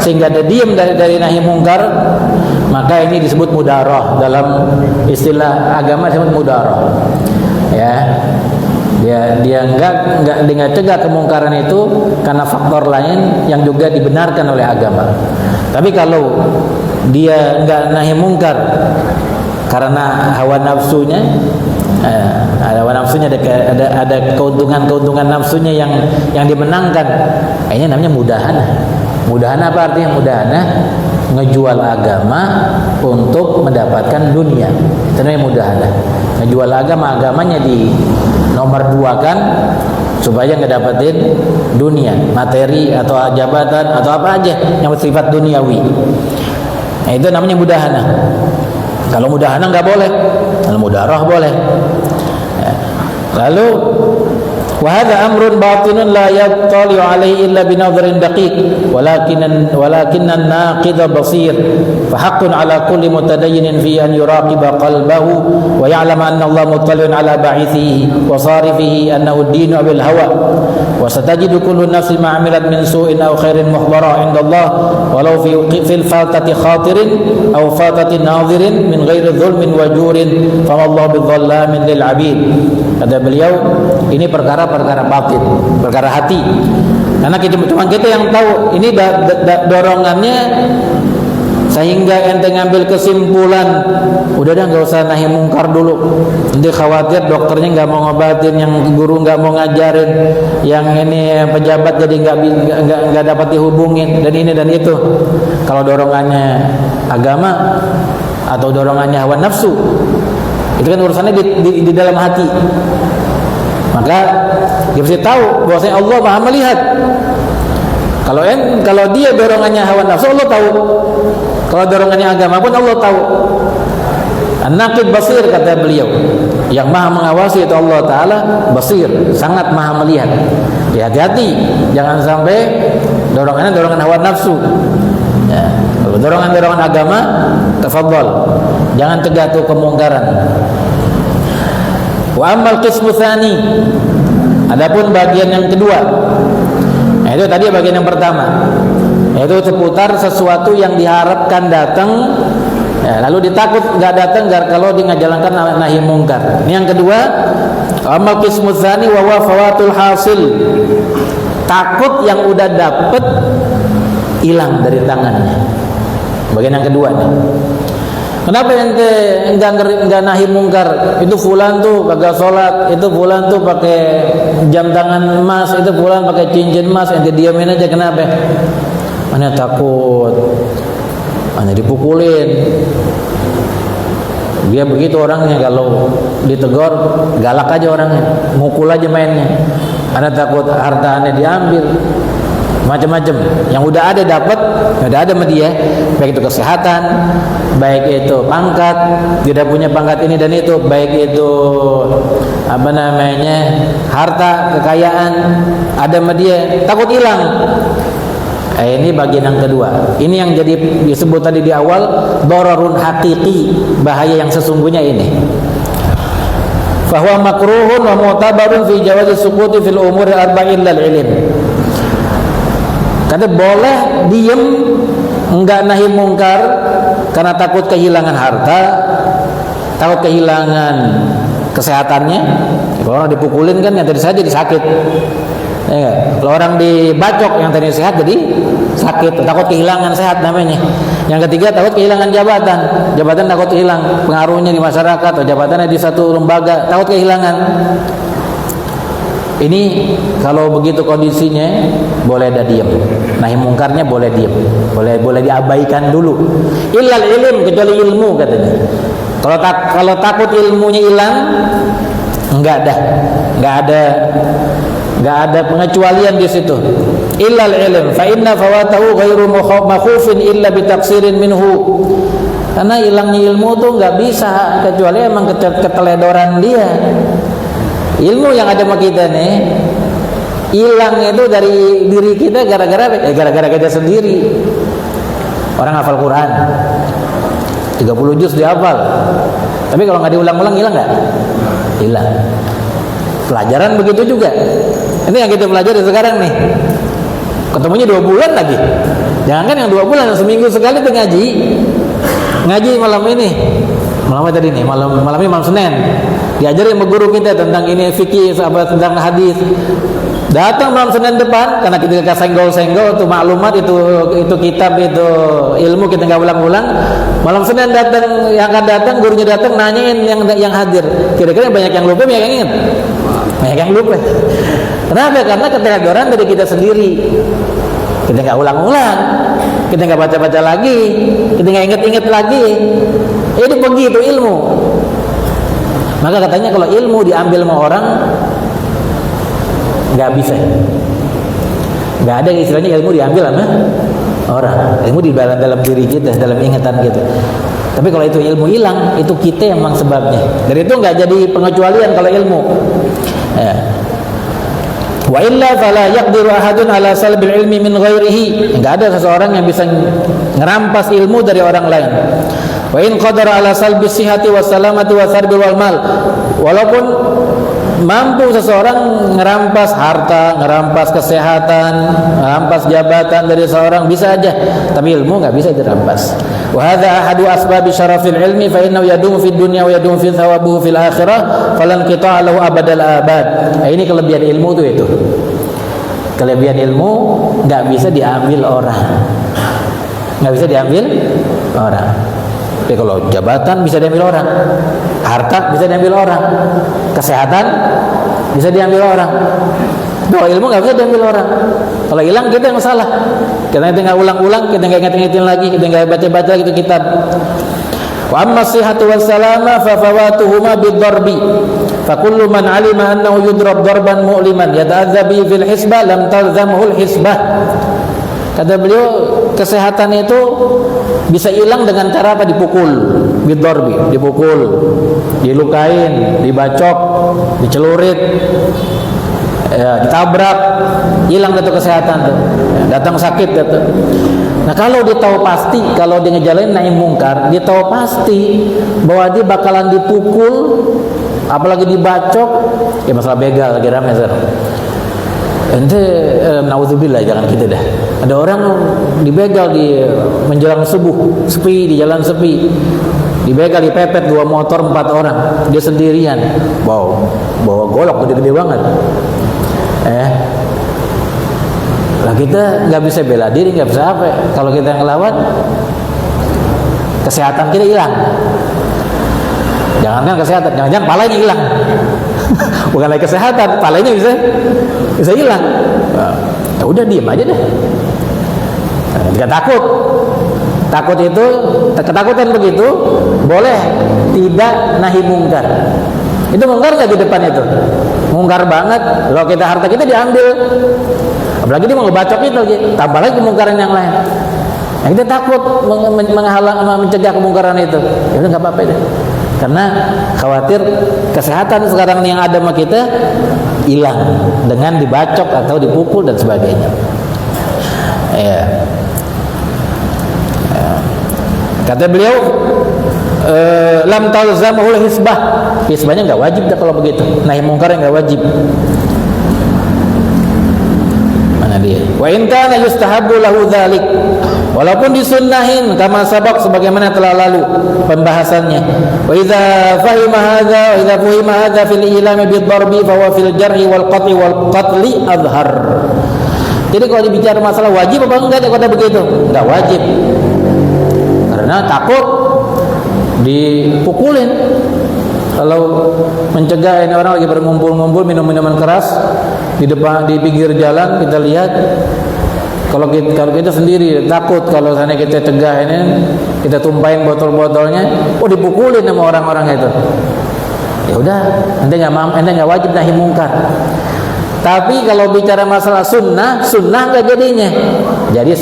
sehingga dia diam dari nahi mungkar, maka ini disebut mudarah. Dalam istilah agama disebut mudarah. Ya. Dia enggak cegah kemungkaran itu karena faktor lain yang juga dibenarkan oleh agama. Tapi kalau dia enggak nahi mungkar karena hawa nafsunya, ada keuntungan nafsunya yang dimenangkan, ini namanya mudahana. Mudahana apa artinya mudahana? Ngejual agama untuk mendapatkan dunia. Itu namanya mudahana. Ngejual agamanya di nomor 2 kan supaya ngedapetin dunia, materi atau jabatan atau apa aja yang bersifat duniawi. Nah, itu namanya mudahana. Kalau mudahana nggak boleh, kalau mudarah boleh. Ya. Lalu wahada amrun batinun la yattali'u alaihi illa binadharin daqiq walakinnan naqidha basir fa haqqun ala kulli mutadayyinin fi an yuraqiba qalbahu wa ya'lama anna Allah muttali'un ala ba'ithihi wa sarifihi annahu ad-dinu bil hawa wa satajidu kullu nafsin ma 'amilat min su'in aw khairin muhdara 'inda Allah walau fil fatati khatirin aw fatati nadhirin min ghairi dhulmin wa jurin fa Allah bidhallamin lil 'abid. Kata beliau, ini perkara batin, perkara hati. Karena cuma kita yang tahu ini dorongannya sehingga ente ngambil kesimpulan, udah dah nggak usah nahi mungkar dulu. Nanti khawatir dokternya nggak mau ngobatin, yang guru nggak mau ngajarin, yang ini pejabat jadi nggak dapat dihubungin dan ini dan itu. Kalau dorongannya agama atau dorongannya hawa nafsu, itu kan urusannya di dalam hati. Maka dia mesti tahu bahwasanya Allah Maha melihat. Kalau dia dorongannya hawa nafsu, Allah tahu. Kalau dorongannya agama pun Allah tahu. An-Naqib basir, kata beliau. Yang Maha mengawasi itu Allah Ta'ala basir, sangat Maha melihat. Hati-hati, jangan sampai dorongannya dorongan hawa nafsu. Ya. Kalau dorongan agama, tafadhal, jangan cegah tuh kemungkaran. Wa ammal qismu tsani, adapun bagian yang kedua, nah itu tadi bagian yang pertama, yaitu seputar sesuatu yang diharapkan datang, ya, lalu ditakut nggak datang kalau dia ngajalankan nahi mungkar. Ini yang kedua, ammal qismu tsani wa huwa fawatul hasil, takut yang udah dapet hilang dari tangannya. Bagian yang kedua nih. Kenapa ente enggak nahi mungkar? Itu fulan tuh kagak sholat, itu fulan tuh pakai jam tangan emas, itu fulan pakai cincin emas, ente diamin aja. Kenapa? Mana takut, mana dipukulin. Dia begitu orangnya, kalau ditegur galak aja orangnya, mukul aja mainnya. Anda takut harta Anda diambil, macam-macam. Yang udah ada dapat, udah ada sama dia, baik itu kesehatan, baik itu pangkat, tidak punya pangkat ini dan itu, baik itu harta, kekayaan, ada sama dia, takut hilang. Ini bagian yang kedua. Ini yang jadi disebut tadi di awal, dararun haqiqi, bahaya yang sesungguhnya ini. Fahuwa makruhun wa mu'tabarun fi jawazi suquti fil umuri arba'in lal ilm. Kata boleh diem, enggak nahi mungkar karena takut kehilangan harta, takut kehilangan kesehatannya. Kalau orang dipukulin kan yang tadi saja disakit. Ya, kalau orang dibacok yang tadi sehat jadi sakit, takut kehilangan sehat namanya. Yang ketiga takut kehilangan jabatan takut hilang pengaruhnya di masyarakat atau jabatannya di satu lembaga, takut kehilangan. Ini kalau begitu kondisinya boleh ada diam, nahi mungkarnya boleh diam, boleh diabaikan dulu. Illal ilm, kecuali ilmu katanya. Kalau takut ilmunya hilang, enggak ada pengecualian di situ. Illal ilm fa inna fawatahu ghairu makhufin illa bitaqsirin minhu. Karena hilangnya ilmu tuh enggak bisa kecuali emang keteledoran dia. Ilmu yang ada sama kita nih hilang itu dari diri kita gara-gara kita sendiri. Orang hafal Quran 30 juz dihafal, tapi kalau nggak diulang-ulang hilang nggak? Hilang. Pelajaran begitu juga. Ini yang kita pelajari sekarang nih, ketemunya 2 bulan lagi. Jangan yang 2 bulan, seminggu sekali tuh ngaji malam ini. Malam tadi nih, malam ini malam Senin. Diajari sama guru kita tentang ini fikih, tentang hadis. Datang malam Senin depan, karena kita senggol-senggol tuh maklumat itu kitab itu ilmu kita nggak ulang-ulang. Malam Senin datang, yang akan datang gurunya datang nanyain yang hadir. Kira-kira banyak yang lupa, banyak yang ingat. Banyak yang lupa. Kenapa? Karena keteledoran dari kita sendiri. Kita nggak ulang-ulang, kita nggak baca-baca lagi, kita nggak inget-inget lagi. Itu begitu ilmu. Maka katanya kalau ilmu diambil sama orang nggak bisa, nggak ada istilahnya ilmu diambil sama orang. Ilmu di dalam diri kita, dalam ingatan kita. Tapi kalau itu ilmu hilang, itu kita yang memang sebabnya. Dari itu nggak jadi pengecualian kalau ilmu. Ya. Wa illa fala yaqdiru ahadun ala salbil ilmi min ghairihi. Enggak ada seseorang yang bisa ngerampas ilmu dari orang lain. Wa in qadara ala salbi sihhati was salamati wa sarbi wal mal. Walaupun mampu seseorang ngerampas harta, ngerampas kesehatan, ngerampas jabatan dari seorang, bisa aja, tapi ilmu enggak bisa dirampas. Wa hadza ahadu asbabi syarafil ilmi fa innahu yadumu fid dunya wa yadumu fi thawabuhu fil akhirah falan qita'a lahu abadal abad. Ini kelebihan ilmu itu. Kelebihan ilmu enggak bisa diambil orang. Enggak bisa diambil orang. Tapi kalau jabatan bisa diambil orang, harta bisa diambil orang, kesehatan bisa diambil orang. Kalau ilmu nggak bisa diambil orang. Kalau hilang kita yang salah. Kita nggak ulang-ulang, kita nggak ingat-ingatin lagi, kita nggak baca-baca gitu kitab. Wa amma sihhatu was salama fa fawatuhuma bid-darbi. Fa kullu man 'alima annahu yudrab darban mu'liman yata'adza bihi fil hisbah lam talzamhu al-hisbah. Kata beliau, kesehatan itu bisa hilang dengan cara apa? Dipukul, bid-darbi, dipukul, dilukain, dibacok, dicelurit, ya, ditabrak, hilang itu kesehatan tuh. Datang sakit itu. Nah, kalau dia tahu pasti, kalau dia ngejalanin nahi mungkar, dia tahu pasti bahwa dia bakalan dipukul, apalagi dibacok, ya masalah begal lagi ramai sekarang. Ente naudzubillah, jangan kita dah. Ada orang dibegal di menjelang subuh, sepi, di jalan sepi. Dibegal, dipepet 2 motor 4 orang, dia sendirian. Bawa golok gede-gede banget. Lah kita nggak bisa bela diri, nggak bisa apa. Kalau kita ngelawan, kesehatan kita hilang. Jangankan kesehatan, jangan-jangan palanya hilang. Bukan lagi kesehatan, palanya bisa hilang. Ya udah diam aja deh. Tidak takut itu, ketakutan begitu boleh tidak nahi mungkar. Itu mungkar nggak di depan itu? mungkar banget. Kalau kita harta kita diambil, apalagi dia mau ngebacok itu lagi, tambah lagi kemungkaran yang lain. Nah, kita takut menghalang, mencegah kemungkaran itu. Ya udah nggak apa-apa deh. Karena khawatir kesehatan sekarang yang ada sama kita hilang dengan dibacok atau dipukul dan sebagainya. Ya. Kata beliau, lam talzamul hisbah. Hisbahnya nggak wajib dah kalau begitu. Nahi mungkar nggak wajib. Mana dia? Wa in kana yustahabbu lahu dzalik. Walaupun disunnahin kama sabaq sebagaimana telah lalu pembahasannya. Wa idza fahima hadza wa idza fuhima hadza fil ilami bid-darbi fa huwa fil jarhi wal qatli azhar. Jadi kalau dibicara masalah wajib apa enggak kata begitu? Enggak wajib. Karena takut dipukulin. Kalau mencegah ini orang lagi berkumpul-kumpul minum minuman keras di depan di pinggir jalan, kita lihat kalau kita sendiri takut kalau sana kita cegah ini, kita tumpahin botol-botolnya, dipukulin sama orang-orang itu. Ya udah, ente nggak wajib nahi mungkar. Tapi kalau bicara masalah sunnah nggak jadinya. Jadi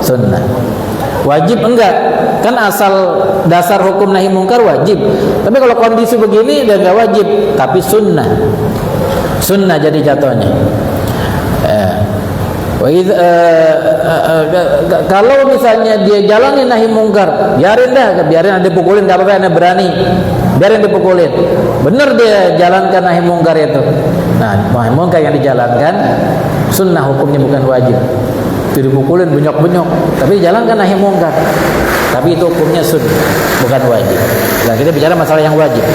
sunnah. Wajib enggak? Kan asal dasar hukum nahi mungkar wajib. Tapi kalau kondisi begini udah enggak wajib, tapi sunnah. Sunnah jadi jatuhnya. Kalau misalnya dia jalanin nahi mungkar, biarin ada pukulin, enggak apa-apa, anda berani. Biarin dipukulin. Benar dia jalankan nahi mungkar itu. Nah, nahi mungkar yang dijalankan sunnah, hukumnya bukan wajib. Dipukulin bunyok-bunyok, tapi jalankan nahi mungkar. Tapi itu hukumnya sunnah, bukan wajib. Nah, kita bicara masalah yang wajib.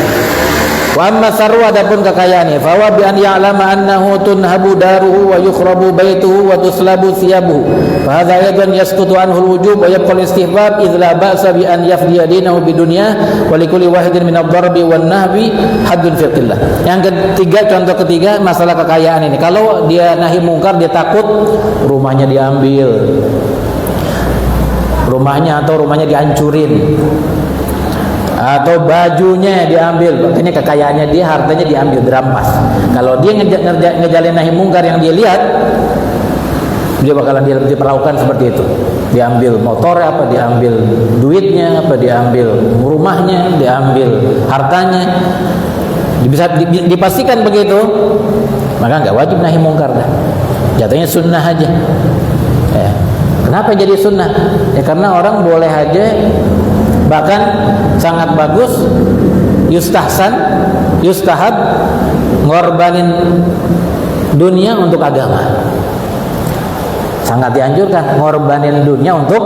Wa amma sarwa, adapun kekayaannya, fa wa bi an ya'lama annahu tunhabu daruhu wa yukhrabu baituhu wa tuslabu thiyabuhu. Fa hadza aidan yasqutu anhu al-wujub wa yabqa al-istihbab idh la ba'sa bi an yafdiya dinahu bidunya wa likulli wahidin min ad-darbi wan nahbi haddun fi qillah. Yang ketiga, contoh ketiga masalah kekayaan ini. Kalau dia nahi mungkar, dia takut rumahnya diambil. Rumahnya dihancurin. Atau bajunya diambil, makanya kekayaannya dia, hartanya diambil, dirampas. Kalau dia ngejalin nahi mungkar yang dia lihat, dia bakalan diperlakukan seperti itu. Diambil motor apa, diambil duitnya apa, diambil rumahnya, diambil hartanya. Bisa dipastikan begitu, maka nggak wajib nahi mungkar dah. Jatuhnya sunnah aja. Kenapa jadi sunnah? Ya karena orang boleh aja, bahkan sangat bagus, yustahab ngorbanin dunia untuk agama. Sangat dianjurkan ngorbanin dunia untuk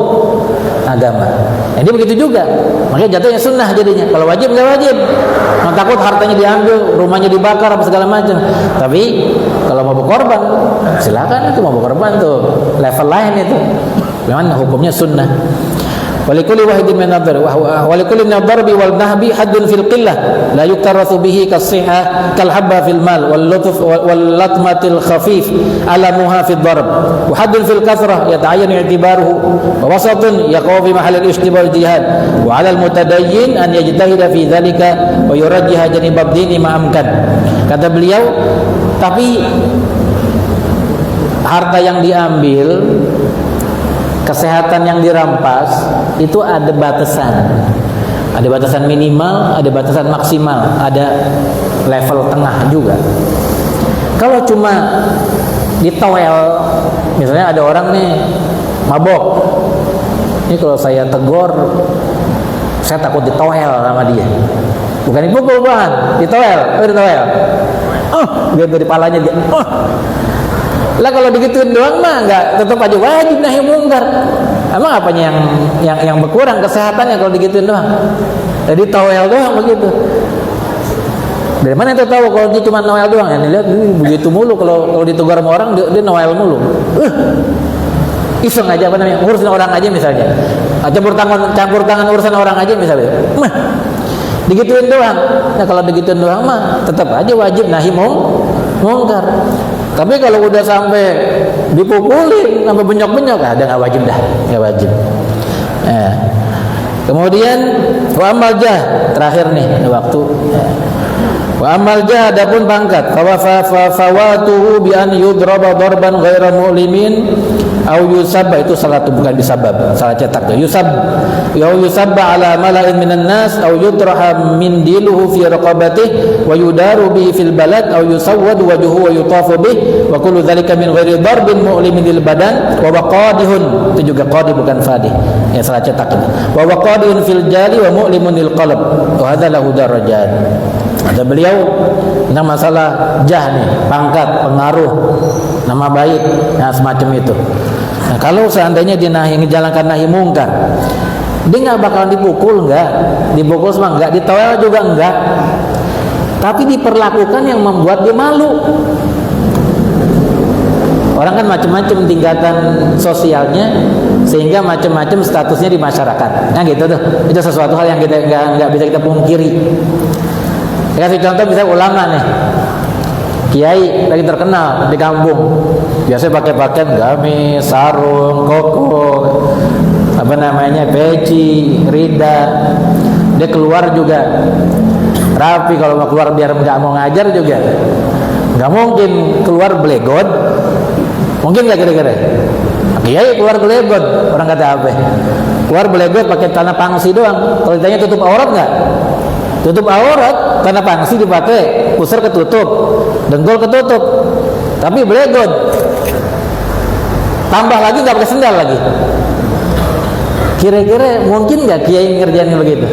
agama. Jadi begitu juga. Makanya jatuhnya sunnah jadinya. Kalau wajib nggak wajib. Mau takut hartanya diambil, rumahnya dibakar apa segala macam. Tapi kalau mau berkorban, silakan, itu mau berkorban tuh level lain itu. Memang hukumnya sunnah. Walikulli wahidin min ad-darbi walikulli min ad-darbi wal nahbi haddun fil qillah la yuktarasu bihi kas-sihah kal habba fil mal wal lutf wal latmatil khafif alamuha fid darb wa haddun fil kasrah yata'ayyanu i'tibaruhu wa wasatun yaqaw fi mahall al-ishtibah jihad wa 'ala al-mutadayyin an yajtahida fi dhalika wa yurajjiha janib ad-din ma amkan. Kata beliau, tapi harta yang diambil, kesehatan yang dirampas itu ada batasan. Ada batasan minimal, ada batasan maksimal, ada level tengah juga. Kalau cuma ditowel, misalnya ada orang nih mabok, ini kalau saya tegur, saya takut ditowel sama dia. Bukan dipukul, bukan, ditowel. Dia dari palanya dia. Lah kalau digituin doang mah enggak, tetap aja wajib nahi mungkar. Emang apanya yang berkurang kesehatannya kalau digituin doang? Jadi towel doang begitu. Dari mana itu tahu kalau dia cuma noel doang? Ya lihat begitu mulu, kalau ditegur sama orang dia noel mulu. Iseng aja, apa namanya, ngurusin orang aja misalnya. Campur tangan urusan orang aja misalnya. Digituin doang. Nah kalau digituin doang mah tetap aja wajib nahi mungkar. Tapi kalau udah sampai dipukulin, sampai benyok-benyok, ada nggak wajib dah, nggak wajib. Kemudian wa amal jah, terakhir nih waktu. Wa amal jah adapun pangkat fawatuhu bi an yudraba darban ghaira mu'limin au yusabba, itu salah tuh, bukan disabab, salah cetak tuh. Yusabba ala mala'in minan nas au yutraha min diluhu fi raqabatihi wa yudaru bihi fil balad au yusawwadu wajhuhu wa yutafu bihi wa kullu dzalika min ghairi darbin mu'limin lil badan wa waqadihun, itu juga qadi bukan fadih, ya salah cetak ini. Wa waqadihun fil jali wa mu'limun lil qalb wa hadza lahu darajat. Ada beliau tentang masalah jah nih, pangkat, pengaruh, nama baik, nah semacam itu. Nah, kalau seandainya dia menjalankan nahi mungkar, dia nggak bakalan dipukul, dipukul semua nggak, ditawel juga nggak, tapi diperlakukan yang membuat dia malu. Orang kan macam-macam tingkatan sosialnya, sehingga macam-macam statusnya di masyarakat. Nah gitu tuh, itu sesuatu hal yang kita nggak bisa kita pungkiri. Kasih contoh misalnya ulama nih, kiai lagi terkenal di kampung, biasanya pakai pakaian gamis, sarung, koko, peci, rida. Dia keluar juga rapi, kalau mau keluar biar nggak mau ngajar juga nggak mungkin keluar belegot, mungkin nggak kira-kira? Kiai keluar belegot, orang kata apa? Keluar belegot pakai tanah pangsi doang. Kalau ditanya tutup aurat nggak? Tutup aurat, karena pangsi dipakai, pusar ketutup, dengkul ketutup, tapi belegot. Tambah lagi nggak pakai sendal lagi. Kira-kira mungkin nggak kiai ngerjain begitu?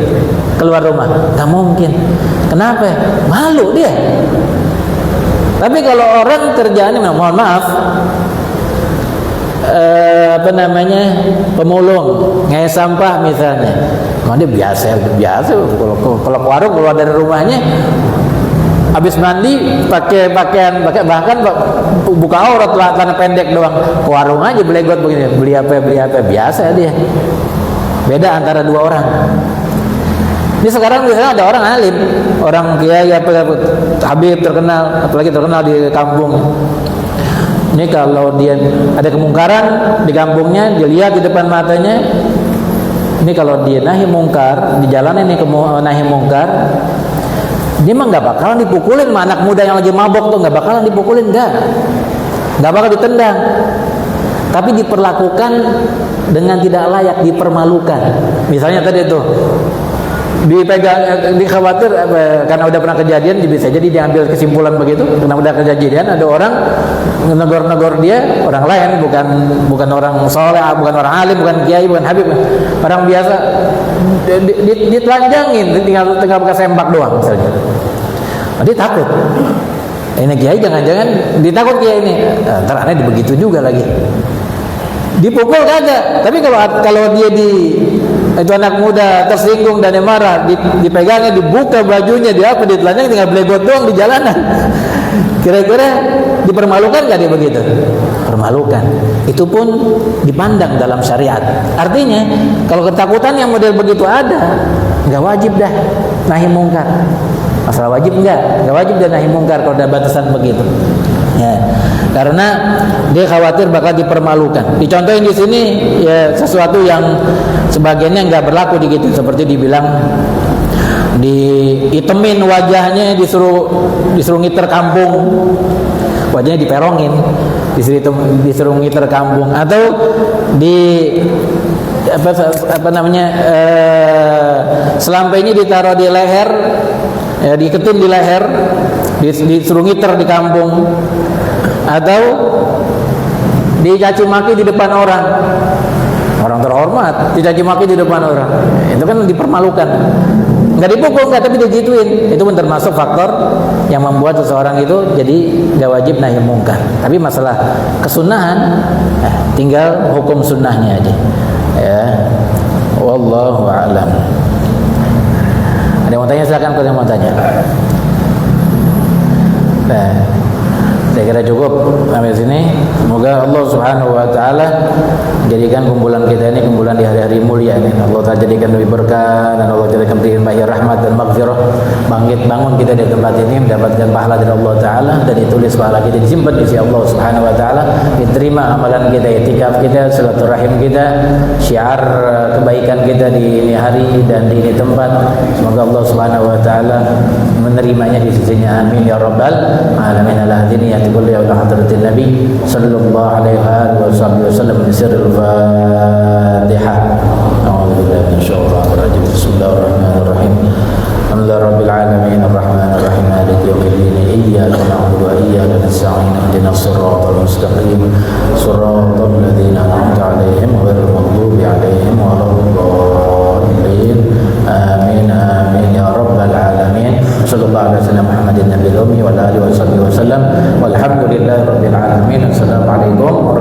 Keluar rumah, nggak mungkin. Kenapa? Malu dia. Tapi kalau orang kerjaannya, mohon maaf, pemulung, ngayah sampah misalnya, dia biasa. Kalau ke warung, keluar dari rumahnya, habis mandi pakai pakaian, bahkan buka aurat, celana pendek doang, ke warung aja belegot begini, beli apa, biasa dia. Beda antara dua orang. Ini sekarang misalnya ada orang alim, orang kiai habib terkenal, apalagi terkenal di kampung. Ini kalau dia ada kemungkaran di kampungnya, dia lihat di depan matanya. Ini kalau dia nahi mungkar, di jalan ini nahi mungkar, dia mah nggak bakalan dipukulin sama anak muda yang lagi mabok tuh, nggak bakalan dipukulin, nggak bakal ditendang, tapi diperlakukan dengan tidak layak, dipermalukan. Misalnya tadi tuh dikhawatir karena udah pernah kejadian, bisa jadi diambil kesimpulan begitu, karena udah kejadian ada orang negor dia, orang lain, bukan orang soleh, bukan orang alim, bukan kiai, bukan habib, orang biasa, ditelanjangin, tinggal pakai sempak doang misalnya. Dia takut, ini kiai jangan-jangan ditakut kiai ini, ntar aneh begitu juga lagi. Dipukul kagak, tapi kalau dia itu anak muda tersinggung dan marah, dipegangnya, dibuka bajunya, ditelanjang, tinggal belegot doang di jalanan. Kira-kira dipermalukan nggak dia begitu? Permalukan. Itu pun dipandang dalam syariat. Artinya kalau ketakutan yang model begitu ada, nggak wajib dah nahi mungkar. Masalah wajib nggak wajib dah nahi mungkar kalau ada batasan begitu. Ya, karena dia khawatir bakal dipermalukan. Dicontohin di sini ya sesuatu yang sebagiannya nggak berlaku di gitu, seperti dibilang diitemin wajahnya, disuruh ngiter kampung, wajahnya diperongin, disuruh ngiter kampung, atau selampainya ditaruh di leher, ya, diketin di leher, disuruh ngiter di kampung, atau dicaci maki di depan orang terhormat, dicaci maki di depan orang, itu kan dipermalukan. Nggak dipukul, nggak, tapi digituin. Itu pun termasuk faktor yang membuat seseorang itu jadi nggak wajib nahi mungkar. Tapi masalah kesunahan, tinggal hukum sunnahnya aja. Ya, wallahu a'lam. Ada yang mau tanya, silakan. Kalau yang mau tanya, saya kira cukup. sampai sini. Semoga Allah Subhanahu wa taala jadikan kumpulan kita ini kumpulan di hari-hari mulia ini. Allah Ta'ala jadikan lebih berkah dan Allah jadikan berikan rahmat dan maghfirah. Bangkit bangun kita di tempat ini mendapatkan pahala dari Allah Ta'ala dan ditulis pahala kita disimpan di sisi Allah Subhanahu wa taala. Diterima amalan kita, itikaf kita, silaturahim kita, syiar kebaikan kita di ini hari dan di ini tempat. Semoga Allah Subhanahu wa taala menerimanya di sisinya. Amin ya rabbal alamin. Ala hadini ya kulli ya hadratin nabi sallallahu alaihi wasallam bi sirril Fatihah. A'udzubillahi minasyaitonir rajim. Bismillahirrahmanirrahim. Alhamdulillahi rabbil alamin arrahmanir rahim maliki yaumiddin iyyaka na'budu wa iyyaka nasta'in ihdinas siratal mustaqim siratal ladzina an'amta 'alaihim ghairil maghdubi 'alaihim waladdallin. Amin amin ya rabbal alamin. Sallallahu alaihi wasallam Muhammadin nabiyil ummi wa alihi wasallam. Walhamdulillahi rabbil alamin. Assalamualaikum